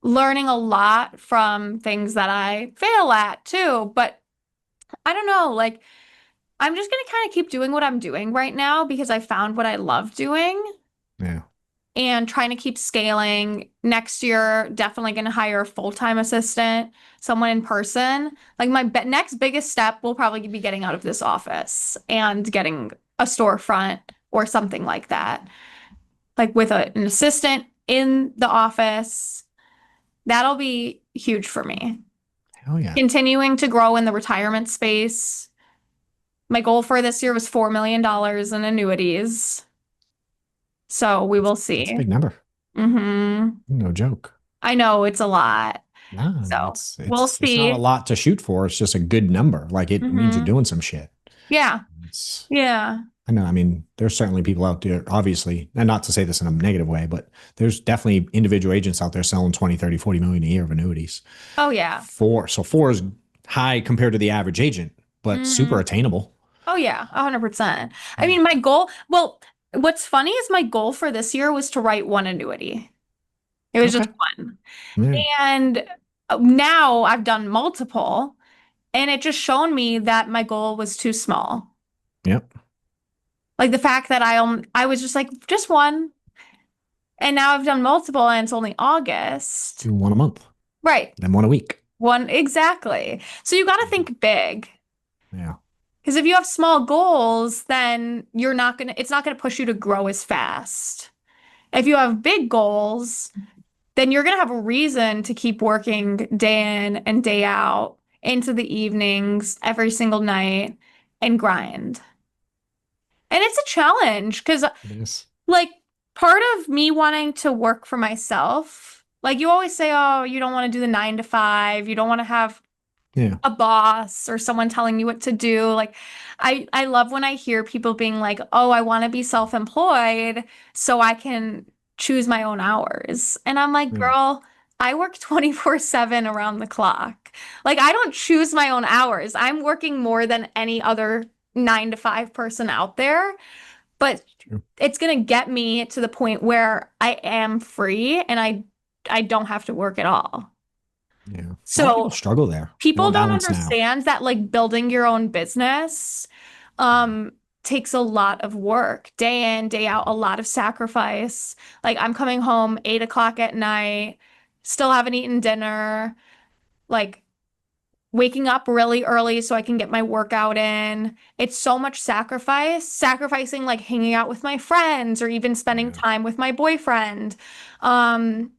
learning a lot from things that I fail at too. But I don't know, like I'm just gonna kind of keep doing what I'm doing right now because I found what I love doing
Yeah.
and trying to keep scaling. Next year, definitely gonna hire a full-time assistant, someone in person. Like my next biggest step will probably be getting out of this office and getting a storefront or something like that. Like with an assistant in the office, that'll be huge for me.
Hell yeah.
Continuing to grow in the retirement space. My goal for this year was $4 million in annuities. So we will
That's a
see.
big number.
Hmm.
No joke.
I know it's a lot.
No,
So we'll
it's not a
see.
lot to shoot for. It's just a good number. Like it means you're
Hmm.
doing some shit.
Yeah.
It's
Yeah.
I know. I mean, there's certainly people out there, obviously, and not to say this in a negative way, but there's definitely individual agents out there selling 20, 30, 40 million a year of annuities.
Oh, yeah.
Four is high compared to the average agent, but super
Hmm.
attainable.
Oh, yeah. 100%. I
Yeah.
mean, my goal, well, what's funny is my goal for this year was to write one annuity. It was just
Okay.
one.
Yeah.
And now I've done multiple, and it just shown me that my goal was too small.
Yep.
Like the fact that I was just like just one, and now I've done multiple, and it's only August.
Do one a month,
Right.
then one a week.
One exactly. So you got to think big.
Yeah.
Because if you have small goals, then it's not gonna push you to grow as fast. If you have big goals, then you're gonna have a reason to keep working day in and day out into the evenings, every single night, and grind. And it's a challenge because
It is.
like part of me wanting to work for myself, like you always say, oh, you don't want to do the 9 to 5, you don't want to have
Yeah.
a boss or someone telling you what to do. Like I love when I hear people being like, "Oh, I want to be self-employed so I can choose my own hours." And I'm like,
Yeah.
"Girl, I work 24/7 around the clock. Like I don't choose my own hours. I'm working more than any other 9 to 5 person out there, but
True.
it's going to get me to the point where I am free and I don't have to work at all."
Yeah. A lot of people
So
struggle there. They
people
want
don't
balance now.
understand that like building your own business um takes a lot of work, day in, day out, a lot of sacrifice. Like I'm coming home 8 o'clock at night, still haven't eaten dinner. Like waking up really early so I can get my workout in. It's so much sacrificing like hanging out with my friends or even spending
Yeah.
time with my boyfriend. Um,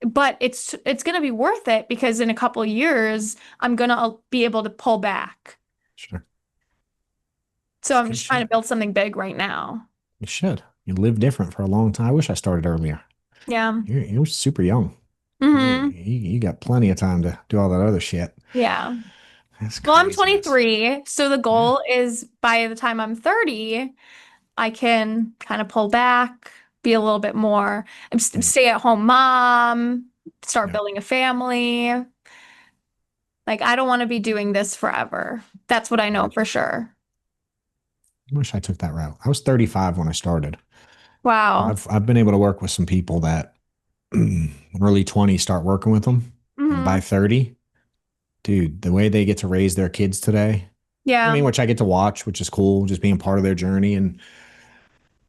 but it's gonna be worth it because in a couple of years, I'm gonna be able to pull back.
Sure.
So
It's
I'm
good
just trying to
shit.
build something big right now.
You should. You live different for a long time. I wish I started earlier.
Yeah.
You're super young.
Hmm.
You got plenty of time to do all that other shit.
Yeah.
That's
Well, I'm
craziness.
23, so the
Yeah.
goal is by the time I'm 30, I can kind of pull back, be a little bit more,
Yeah.
stay-at-home mom, start
Yeah.
building a family. Like, I don't want to be doing this forever. That's what I know for sure.
I wish I took that route. I was 35 when I started.
Wow.
I've been able to work with some people that early 20s start working with them, and by
Hmm.
30, dude, the way they get to raise their kids today, I
Yeah.
mean, which I get to watch, which is cool, just being part of their journey. And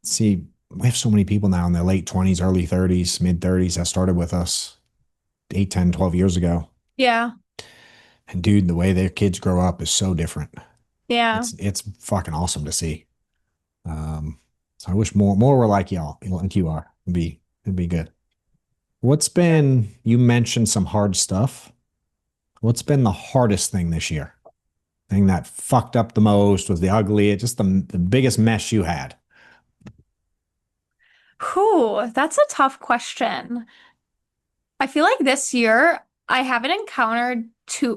see, we have so many people now in their late 20s, early 30s, mid 30s that started with us 8, 10, 12 years ago.
Yeah.
And dude, the way their kids grow up is so different.
Yeah.
It's fucking awesome to see. Um, so I wish more were like y'all, like you are. It'd be good. What's been, you mentioned some hard stuff. What's been the hardest thing this year? Thing that fucked up the most, was the ugliest, just the biggest mess you had.
Whew, that's a tough question. I feel like this year I haven't encountered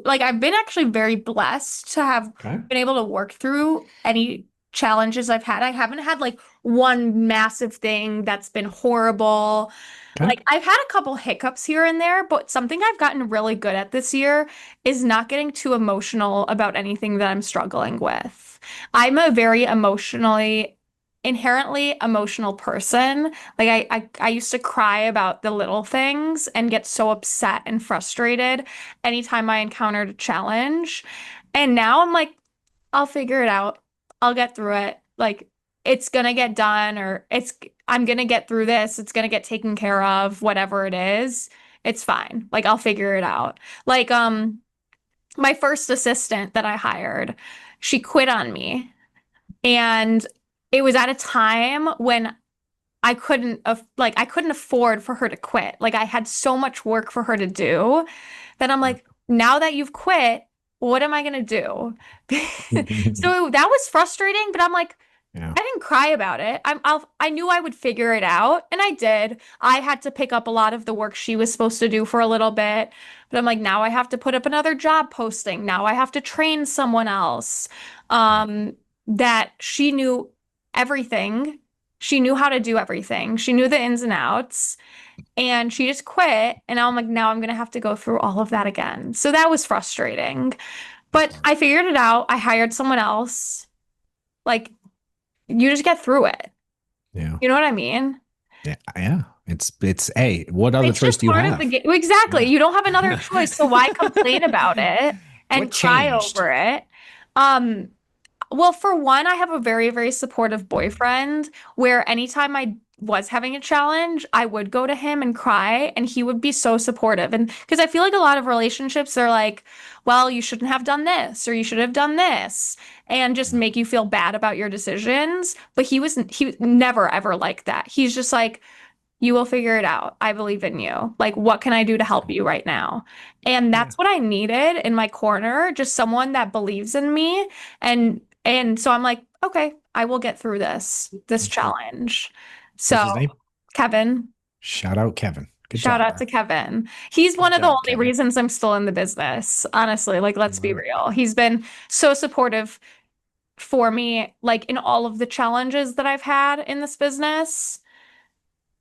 like I've been actually very blessed to have
Okay.
been able to work through any challenges I've had. I haven't had like one massive thing that's been horrible.
Okay.
Like I've had a couple hiccups here and there, but something I've gotten really good at this year is not getting too emotional about anything that I'm struggling with. I'm a very inherently emotional person. Like I used to cry about the little things and get so upset and frustrated anytime I encountered a challenge. And now I'm like, I'll figure it out. I'll get through it. Like it's gonna get done or I'm gonna get through this. It's gonna get taken care of, whatever it is. It's fine. Like I'll figure it out. Like my first assistant that I hired, she quit on me. And it was at a time when I couldn't afford for her to quit. Like I had so much work for her to do that I'm like, now that you've quit, what am I gonna do? So that was frustrating, but I'm like,
Yeah.
I didn't cry about it. I knew I would figure it out, and I did. I had to pick up a lot of the work she was supposed to do for a little bit, but I'm like, now I have to put up another job posting. Now I have to train someone else. Um, that she knew everything. She knew how to do everything. She knew the ins and outs, and she just quit. And I'm like, now I'm gonna have to go through all of that again. So that was frustrating, but I figured it out. I hired someone else. Like, you just get through it.
Yeah.
You know what I mean?
Yeah. Yeah. It's a, what other
It's
choice
just
do you
part of the
have?
game. Exactly.
Yeah.
You don't have another choice, so why complain about it
What
and cry
changed?
over it? Um, well, for one, I have a very, very supportive boyfriend where anytime I was having a challenge, I would go to him and cry, and he would be so supportive. And because I feel like a lot of relationships are like, well, you shouldn't have done this or you should have done this, and just
Yeah.
make you feel bad about your decisions. But he was never ever like that. He's just like, you will figure it out. I believe in you. Like, what can I do to
That's
help
cool.
you right now? And
Yeah.
that's what I needed in my corner, just someone that believes in me. And so I'm like, okay, I will get through this
That's cool.
challenge.
What's
So,
his name?
Kevin,
Shout out Kevin. Good
shout
job,
out to
man.
Kevin. He's one
Good
of the
job,
only
Kevin.
reasons I'm still in the business. Honestly, like
I
let's be
love it.
real. He's been so supportive for me, like in all of the challenges that I've had in this business.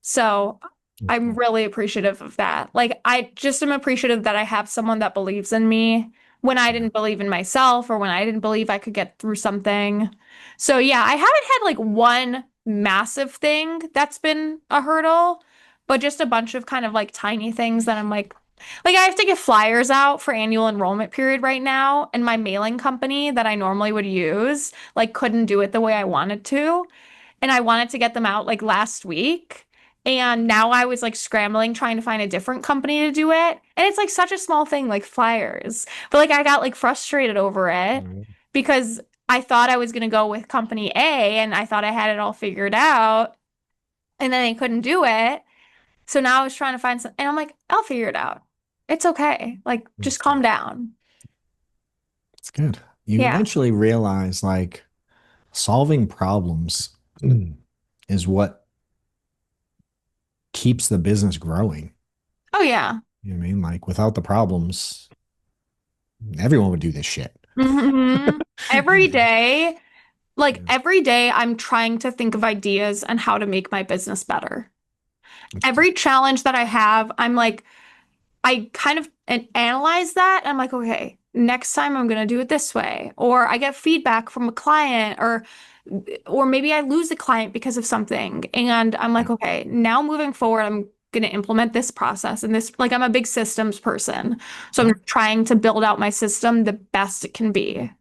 So
That's
I'm
cool.
really appreciative of that. Like, I just am appreciative that I have someone that believes in me when I
Yeah.
didn't believe in myself or when I didn't believe I could get through something. So, yeah, I haven't had like one massive thing that's been a hurdle, but just a bunch of kind of like tiny things that I'm like I have to get flyers out for annual enrollment period right now, and my mailing company that I normally would use like couldn't do it the way I wanted to. And I wanted to get them out like last week. And now I was like scrambling trying to find a different company to do it. And it's like such a small thing, like flyers. But like I got like frustrated over it
Right.
because I thought I was going to go with company A and I thought I had it all figured out. And then I couldn't do it. So now I was trying to find some, and I'm like, I'll figure it out. It's okay. Like, just
That's
calm
good.
down.
It's good. You
Yeah.
eventually realize like solving problems is what keeps the business growing.
Oh, yeah.
You know what I mean? Like without the problems, everyone would do this shit.
hmm Every day, like
Yeah,
every day, I'm trying to think of ideas on how to make my business better.
that's good.
Every challenge that I have, I'm like, I kind of analyze that. And I'm like, okay, next time I'm going to do it this way. Or I get feedback from a client or maybe I lose a client because of something. And I'm
Yeah.
like, okay, now moving forward, I'm going to implement this process and this, like I'm a big systems person. So
Yeah.
I'm trying to build out my system the best it can be.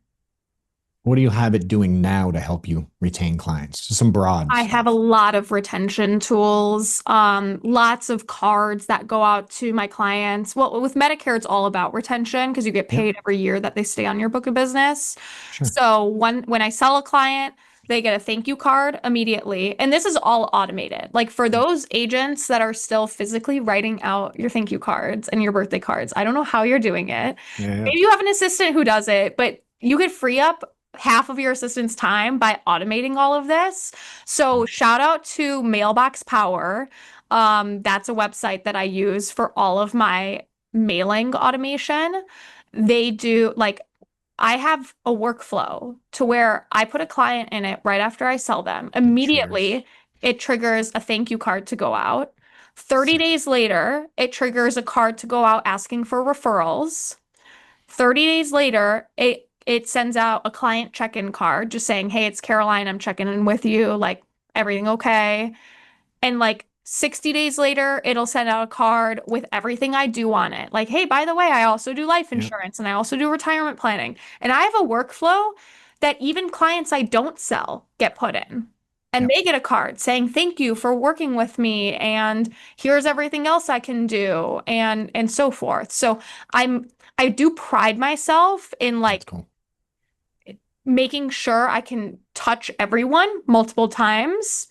What do you have it doing now to help you retain clients? Just some broad
I have a
stuff.
lot of retention tools, lots of cards that go out to my clients. Well, with Medicare, it's all about retention because you get
Yep,
paid every year that they stay on your book of business.
sure.
So when I sell a client, they get a thank you card immediately. And this is all automated. Like for
Yep.
those agents that are still physically writing out your thank you cards and your birthday cards, I don't know how you're doing it.
Yeah, yeah.
Maybe you have an assistant who does it, but you could free up half of your assistant's time by automating all of this. So
Yeah.
shout out to Mailbox Power. That's a website that I use for all of my mailing automation. They do like I have a workflow to where I put a client in it right after I sell them.
It triggers.
Immediately, it triggers a thank you card to go out. 30
Sick.
days later, it triggers a card to go out asking for referrals. 30 days later, it sends out a client check-in card just saying, "Hey, it's Caroline. I'm checking in with you. Like, everything okay?" And like 60 days later, it'll send out a card with everything I do on it. Like, "Hey, by the way, I also do life
Yep.
insurance and I also do retirement planning." And I have a workflow that even clients I don't sell get put in. And
Yep.
they get a card saying, "Thank you for working with me and here's everything else I can do," and so forth. So I do pride myself in
That's
like
cool.
making sure I can touch everyone multiple times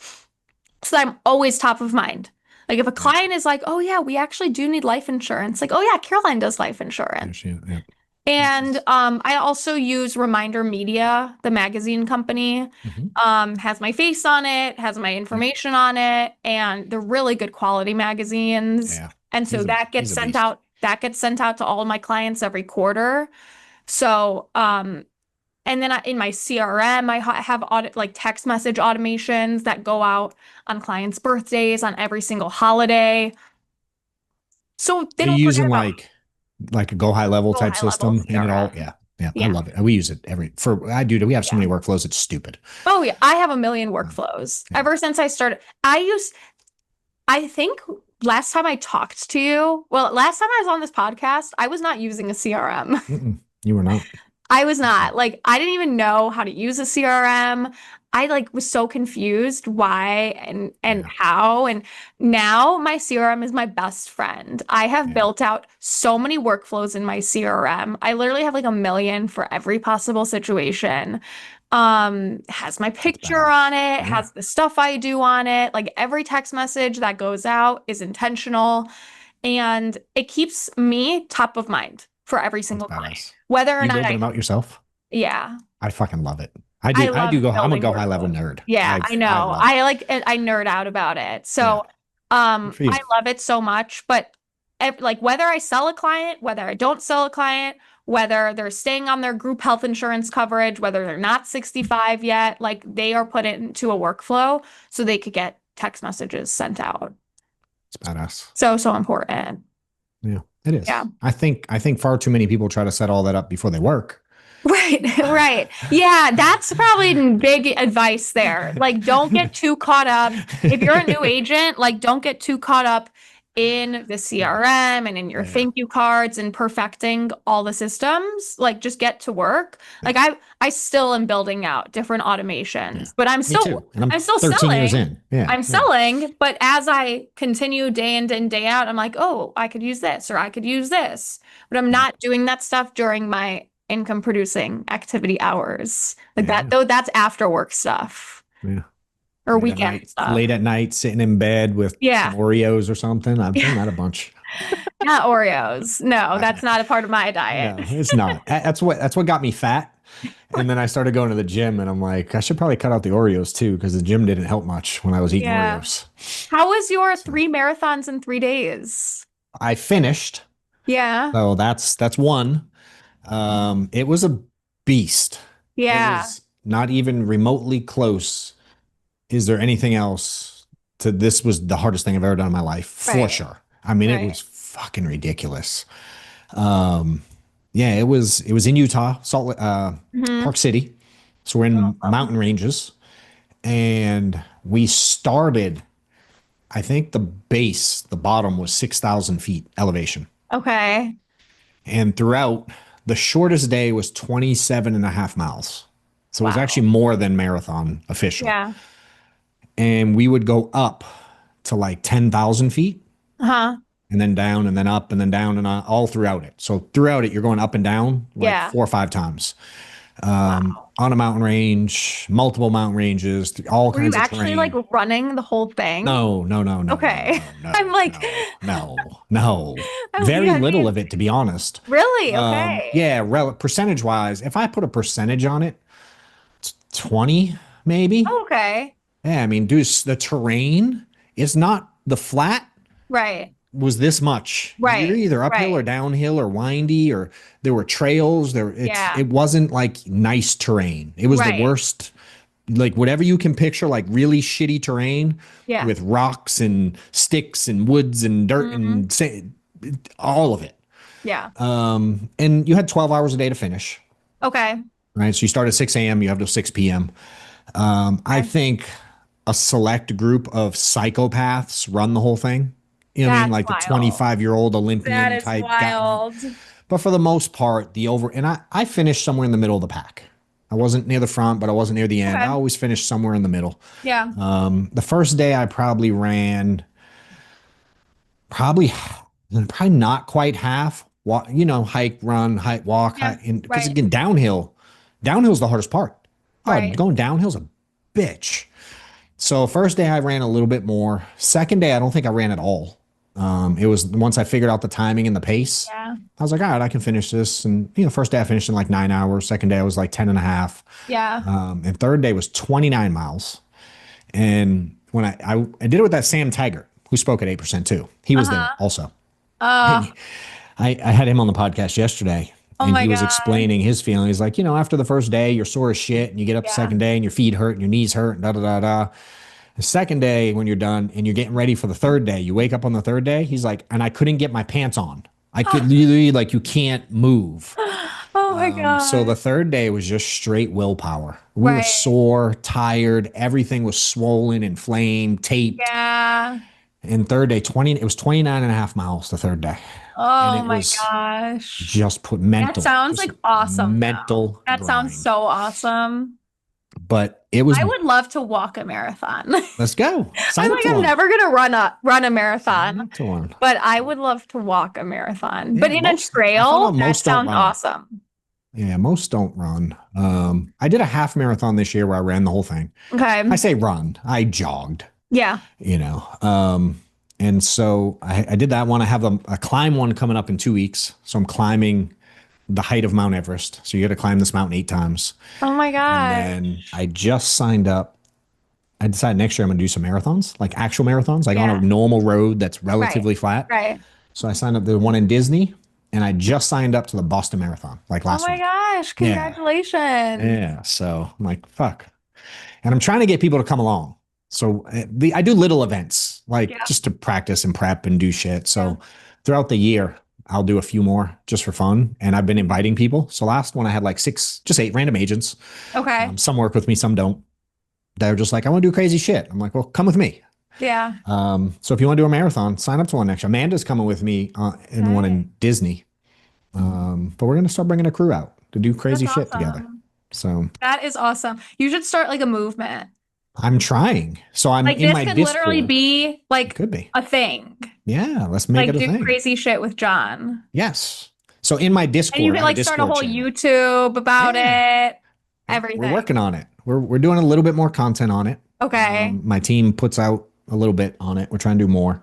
so that I'm always top of mind. Like if a
Yep.
client is like, "Oh yeah, we actually do need life insurance." Like, "Oh yeah, Caroline does life
There
insurance."
she is. Yep.
And I also use Reminder Media, the magazine company.
Mm-hmm.
Has my face on it, has my
Yep.
information on it, and they're really good quality magazines.
Yeah.
And so
He's a beast.
that gets sent out to all of my clients every quarter. So, and then in my CRM, have audit like text message automations that go out on clients' birthdays, on every single holiday. So they
Are you
don't forget
using
about
like a go high level
go
type
high level
system and it all?
CRM.
Yeah. Yeah. I
Yeah.
love it. We use it every for I do. We have so
Yeah.
many workflows. It's stupid.
Oh yeah. I have a million
Um,
workflows.
yeah.
Ever since I started, I think last time I talked to you, well, last time I was on this podcast, I was not using a CRM.
Mm-mm. You were not.
I was not. Like, I didn't even know how to use a CRM. I like was so confused why and
Yeah.
how. And now my CRM is my best friend. I have
Yeah.
built out so many workflows in my CRM. I literally have like a million for every possible situation. Has my
That's
picture
badass.
on it,
Yeah.
has the stuff I do on it. Like every text message that goes out is intentional. And it keeps me top of mind for every
That's
single client,
badass.
whether or
You
not
building them out yourself?
yeah,
I fucking love it. I
I
do. I do
love
go. I'm a
building
go high level
workflows.
nerd.
Yeah, I
I
know.
love it.
I nerd out about it.
Yeah.
So,
Good for you.
I love it so much, but like whether I sell a client, whether I don't sell a client, whether they're staying on their group health insurance coverage, whether they're not 65 yet, like they are put into a workflow so they could get text messages sent out.
It's badass.
So, so important.
Yeah, it is.
Yeah.
I think far too many people try to set all that up before they work.
Right, right. Yeah, that's probably big advice there. Like, don't get too caught up. If you're a new agent, like, don't get too caught up in the CRM and in your
Yeah.
thank you cards and perfecting all the systems. Like just get to work.
Yeah.
Like I still am building out different
Yeah.
automations, but
Me too. And I'm
I'm still
13 years
selling.
in. Yeah.
I'm
Yeah.
selling, but as I continue day in and day out, I'm like, oh, I could use this or I could use this. But I'm
Yeah.
not doing that stuff during my income producing activity hours. Like that,
Yeah.
though, that's after work stuff
Yeah.
or weekend stuff.
Late at night, sitting in bed with some
Yeah.
Oreos or something. I've done
Yeah.
that a bunch.
Not Oreos. No,
I,
that's not a part of my diet.
no, it's not. That's what got me fat. And then I started going to the gym and I'm like, I should probably cut out the Oreos too, because the gym didn't help much when I was eating
Yeah.
Oreos.
How was your
So
3 marathons in 3 days?
I finished.
Yeah.
So that's one. It was a beast. It
Yeah.
was not even remotely close. Is there anything else to this was the hardest thing I've ever done in my life, for
Right.
sure. I mean, it
Right.
was fucking ridiculous. Um, yeah, it was in Utah,
Hmm.
Park City. So we're in
Awesome.
mountain ranges, and we started. I think the bottom was 6,000 feet elevation,
Okay.
and throughout the shortest day was 27 and a half miles. So it was
Wow.
actually more than marathon official.
Yeah.
And we would go up to like 10,000 feet
Huh.
and then down and then up and then down and all throughout it. So throughout it, you're going up and down like
Yeah.
4 or 5 times
Wow.
on a mountain range, multiple mountain ranges, all
Were you
kinds of
actually like
terrain.
running the whole thing?
No, no, no, no, no,
Okay.
no,
I'm
no,
like,
no, no, no.
yeah,
Very
I
little
mean,
of it, to be honest.
really? Okay.
Yeah, percentage wise, if I put a percentage on it, 20 maybe.
Okay.
Yeah, I mean, dude, the terrain is not the flat
Right.
was this much. You're
Right.
either uphill or
Right.
downhill or windy, or there were trails.
Yeah.
It wasn't like nice terrain. It was the
Right.
worst, like whatever you can picture, like really shitty terrain
Yeah.
with rocks and sticks and woods and dirt
Hmm.
and all of it.
Yeah.
And you had 12 hours a day to finish,
Okay.
right? So you start at 6 a.m., you have till 6 p.m. I
Okay.
think a select group of psychopaths run the whole thing. You know what I mean?
That's
Like the
wild.
25-year-old
That
Olympian
is
type guy.
wild.
But for the most part, and I finished somewhere in the middle of the pack. I wasn't near the front, but I wasn't near the end. I
Okay.
always finished somewhere in the middle.
Yeah.
The first day I probably ran probably probably not quite half. Walk, hike, run, hike, walk,
Yeah.
hike, because
Right.
again, downhill's the hardest part. Oh,
Right.
going downhill's a bitch. So first day I ran a little bit more. Second day I don't think I ran at all. It was once I figured out the timing and the pace.
Yeah.
I was like, all right, I can finish this. And first day I finished in like 9 hours. Second day I was like 10 and a half.
Yeah.
And third day was 29 miles. And when I did it with that Sam Taggart, who spoke at 8% too. He was there
Uh-huh.
also.
Oh,
And I had him on the podcast yesterday,
oh
and
my
he was
God.
explaining his feeling. He's like, after the first day, you're sore as shit, and you get up the
Yeah.
second day, and your feet hurt, and your knees hurt, and da da da da. The second day, when you're done and you're getting ready for the third day, you wake up on the third day. He's like, and I couldn't get my pants on. I could literally, like, you can't move.
Oh my
So
God.
the third day was just straight willpower. We were
Right.
sore, tired, everything was swollen, inflamed, taped.
Yeah.
And third day, it was 29 and a half miles the third day. And
Oh
it
my
was
gosh.
just put
That sounds
just
like awesome though.
mental
That sounds
grind.
so awesome.
But it was,
I would love to walk a marathon.
let's go.
I'm
Sign up
like,
to
I'm
one.
never gonna run a
Sign
marathon,
up to one.
but I would love to walk a marathon. But
Yeah,
in a
I found
trail,
out
that
most don't
sounds
run.
awesome.
Yeah, most don't run. I did a half marathon this year where I ran the whole thing.
Okay.
I say run, I jogged,
Yeah.
you know. And so I did that one. I have a climb one coming up in 2 weeks. So I'm climbing the height of Mount Everest. So you got to climb this mountain 8 times.
Oh my
And
God.
then I just signed up. I decided next year I'm going to do some marathons, like actual marathons, like on
Yeah.
a normal road that's
Right.
relatively flat.
Right.
So I signed up the one in Disney, and I just signed up to the Boston Marathon like
Oh
last
my
week.
gosh.
Yeah.
Congratulations.
Yeah. So I'm like, fuck. And I'm trying to get people to come along. So I do little events, like
Yeah.
just to practice and prep and do shit. So
Yeah.
throughout the year, I'll do a few more just for fun. And I've been inviting people. So last one I had like just 8 random agents.
Okay.
Some work with me, some don't. They're just like, I want to do crazy shit. I'm like, well, come with me.
Yeah.
So if you want to do a marathon, sign up to one next year. Amanda's coming with me in one
Okay.
in Disney. But we're going to start bringing a crew out to do
That's
crazy shit together.
awesome.
So
That is awesome. You should start like a movement.
I'm trying. So I'm
Like
in
this
my
could literally
Discord.
be
It
like
could be.
a thing.
Yeah, let's make it
Like
a
do
thing.
crazy shit with John.
Yes. So in my
And you
Discord, I
can
have a
like start a
Discord
whole
channel.
YouTube about
Yeah.
it,
Yeah, we're
everything.
working on it. We're doing a little bit more content on it.
Okay.
My team puts out a little bit on it. We're trying to do more.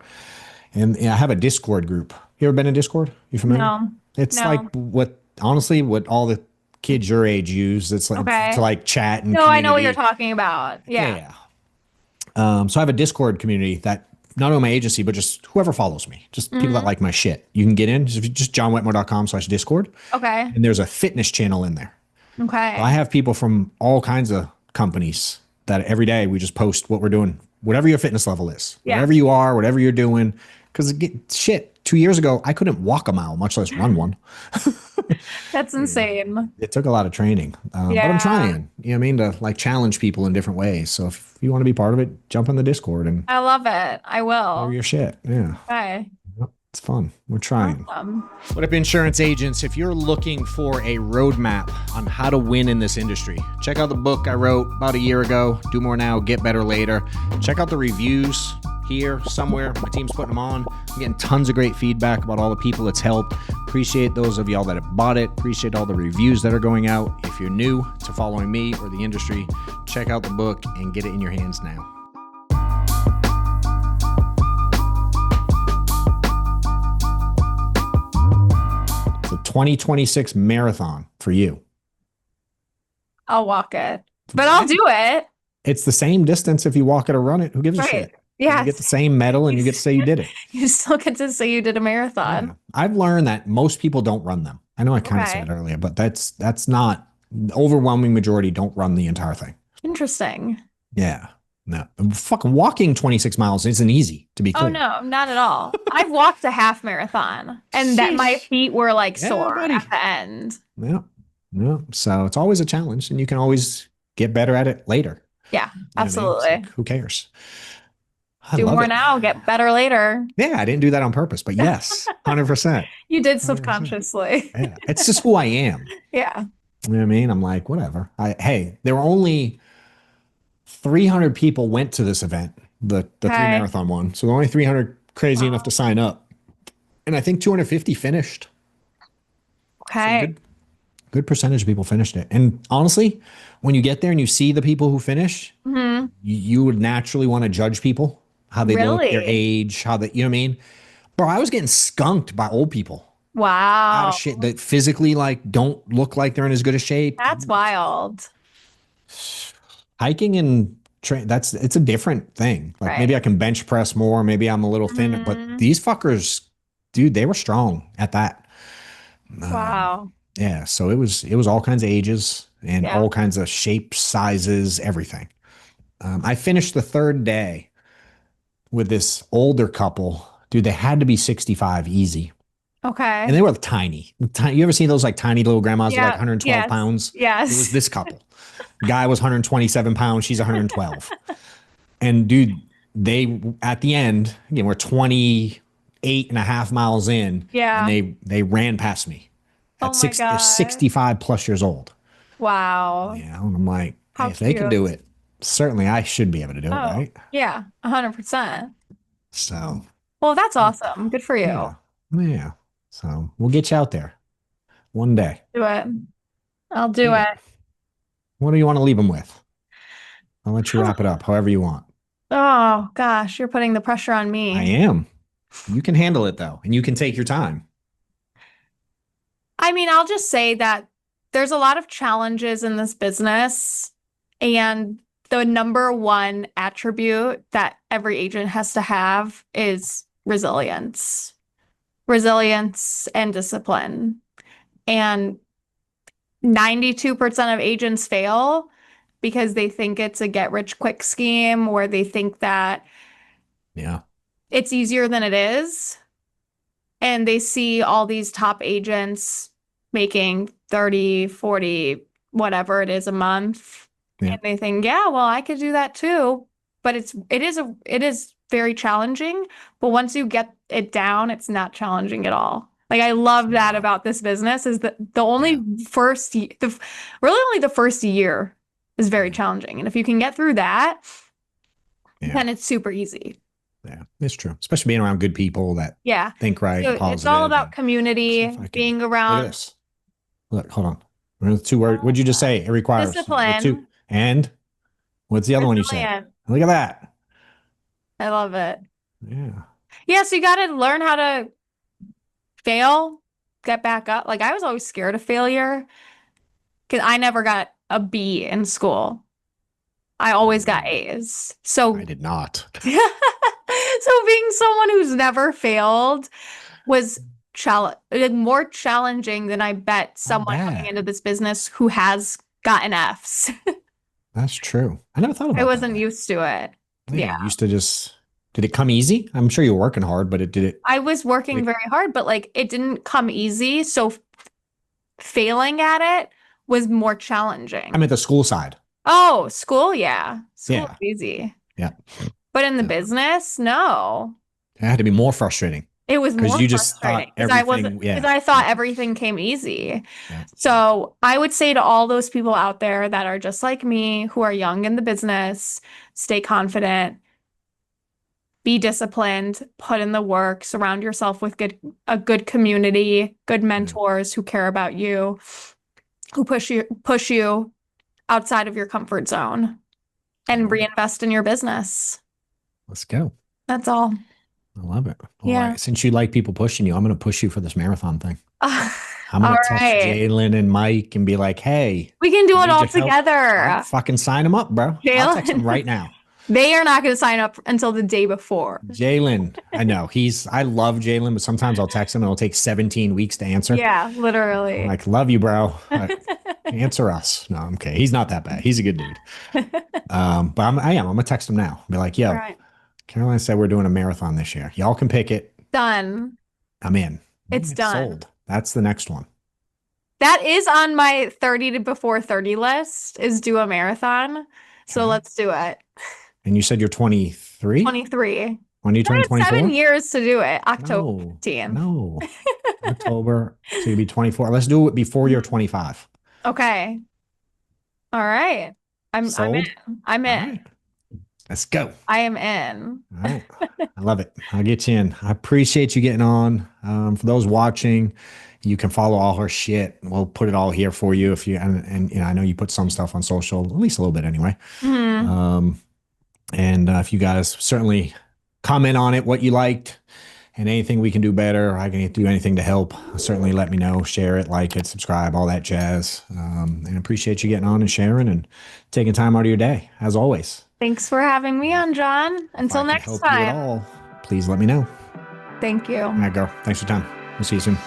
And I have a Discord group. You ever been in Discord? You familiar?
No.
It's like
No.
what all the kids your age use. It's like to
Okay.
like chat and
No, I know what you're
community.
talking about.
Yeah,
Yeah.
yeah. So I have a Discord community that not only my agency, but just whoever follows me, just people that
Hmm.
like my shit. You can get in just johnwetmore.com/Discord.
Okay.
And there's a fitness channel in there. So I
Okay.
have people from all kinds of companies that every day we just post what we're doing, whatever your fitness level is,
Yeah.
whatever you are, whatever you're doing. Because shit, 2 years ago, I couldn't walk a mile, much less run one.
That's insane.
It took a lot of training, but I'm
Yeah.
trying, you know what I mean, to like challenge people in different ways. So if you want to be part of it, jump in the Discord and
I love it. I
share
will.
your shit. Yeah,
Okay.
it's fun. We're trying.
Awesome.
What up, insurance agents? If you're looking for a roadmap on how to win in this industry, check out the book I wrote about a year ago, Do More Now, Get Better Later. Check out the reviews here somewhere. My team's putting them on. I'm getting tons of great feedback about all the people it's helped. Appreciate those of y'all that have bought it. Appreciate all the reviews that are going out. If you're new to following me or the industry, check out the book and get it in your hands now. The 2026 marathon for you.
I'll walk it, but I'll do it.
It's the same distance if you walk it or run it. Who gives a
Right.
shit? You get
Yes.
the same medal and you get to say you did it.
You still get to say you did a marathon.
Yeah. I've learned that most people don't run them. I know I kind of
Okay.
said it earlier, but that's not the overwhelming majority don't run the entire thing.
Interesting.
Yeah. No. Fucking walking 26 miles isn't easy, to be clear.
Oh no, not at all. I've walked a half marathon and that my feet were like
Yeah,
sore
buddy.
at the end.
Yeah. Yeah. So it's always a challenge and you can always get better at it later.
Yeah,
You know what I mean? It's
absolutely.
like, who cares? I
Do
love
more
it.
now, get better later.
Yeah, I didn't do that on purpose, but yes, 100%.
You did
100%.
subconsciously.
Yeah. It's just who I am.
Yeah.
You know what I mean? I'm like, whatever. Hey, there were only 300 people went to this event, the three
Okay.
marathon one. So only 300 crazy enough to sign up. And I think 250 finished. So
Okay.
good percentage of people finished it. And honestly, when you get there and you see the people who finish,
Hmm.
you would naturally want to judge people, how they look, their
Really?
age, how they, you know what I mean? Bro, I was getting skunked by old people. Out
Wow.
of shit that physically like don't look like they're in as good a shape.
That's wild.
Hiking and it's a different thing. Like
Right.
maybe I can bench press more, maybe I'm a little thinner,
Mhm.
but these fuckers, dude, they were strong at that.
Wow.
Yeah, so it was all kinds of ages and
Yeah.
all kinds of shapes, sizes, everything. I finished the third day with this older couple. Dude, they had to be 65 easy.
Okay.
And they were tiny. You ever see those like tiny little grandmas with like
Yeah.
112
Yes.
pounds? It was
Yes.
this couple. Guy was 127 pounds. She's 112. And dude, they at the end, again, we're 28 and a half miles in.
Yeah.
And they ran past me
Oh
at
my
six. They're
God.
65 plus years old.
Wow.
Yeah. And I'm like,
How
hey, if they can do
cute.
it, certainly I should be able to do it,
Oh,
right?
yeah, 100%.
So
Well, that's awesome. Good for you.
yeah. Yeah. So we'll get you out there one day.
Do it. I'll do
Yeah.
it.
What do you want to leave them with? I'll let you wrap it up however you want.
Oh, gosh, you're putting the pressure on
I
me.
am. You can handle it though, and you can take your time.
I mean, I'll just say that there's a lot of challenges in this business, and the number one attribute that every agent has to have is resilience. Resilience and discipline. And 92% of agents fail because they think it's a get rich quick scheme, or they think that
Yeah.
it's easier than it is. And they see all these top agents making 30, 40, whatever it is a month.
Yeah.
And they think, yeah, well, I could do that too. But it is very challenging, but once you get it down, it's not challenging at all. Like I love that about this business is that the only first, really only the first year is very challenging. And if you can get through that, then it's super easy.
Yeah, it's true. Especially being around good people that think right,
So
positive.
it's all about community, being around.
Look at this. Look, hold on. Remember the two words. What'd you just say? It requires
discipline.
And what's the other one you said? Look at that.
I love it.
Yeah.
Yeah, so you got to learn how to fail, get back up. Like I was always scared of failure because I never got a B in school. I always got A's. So
I did not.
So being someone who's never failed was more challenging than I bet someone coming into this business who has gotten F's.
That's true. I never thought about that.
I wasn't used to it.
Yeah. Used to just, did it come easy? I'm sure you were working hard, but
I was working very hard, but like it didn't come easy. So failing at it was more challenging.
I'm at the school side.
Oh, school, yeah. School is easy.
Yeah.
But in the business, no.
It had to be more frustrating.
It was more
you just
frustrating
because
I thought everything came easy. Yeah. So I would say to all those people out there that are just like me, who are young in the business, stay confident, be disciplined, put in the work, surround yourself with a good community, good mentors who care about you, who push you outside of your comfort zone, and reinvest in your business.
Let's go.
That's all.
I love it. All right. Since you like people pushing you, I'm going to push you for this marathon thing. I'm going to text Jalen and Mike and be like, hey,
we can do it all together.
Fucking sign them up, bro. I'll text them right now.
They are not going to sign up until the day before.
Jalen, I know I love Jalen, but sometimes I'll text him and it'll take 17 weeks to answer.
Yeah, literally.
I'm like, love you, bro. Answer us. No, I'm okay. He's not that bad. He's a good dude. But I'm going to text him now. Be like, yo, Caroline said we're doing a marathon this year. Y'all can pick it.
Done.
I'm in.
It's done.
Sold. That's the next one.
That is on my 30 to before 30 list is do a marathon. So let's do it.
And you said you're 23?
23.
When are you turning 24?
7 years to do it. October 15th.
No. October. So you'll be 24. Let's do it before you're 25.
Okay. All right. I'm in. I'm in.
Right. Let's go.
I am in.
All right. I love it. I'll get you in. I appreciate you getting on. For those watching, you can follow all her shit. We'll put it all here for you if you and you know, I know you put some stuff on social, at least a little bit anyway. Mm-hmm. And if you guys certainly comment on it, what you liked and anything we can do better, I can do anything to help, certainly let me know, share it, like it, subscribe, all that jazz. And appreciate you getting on and sharing and taking time out of your day, as always.
Thanks for having me on, John. Until next time.
Please let me know.
Thank you.
All right, girl. Thanks for your time. We'll see you soon.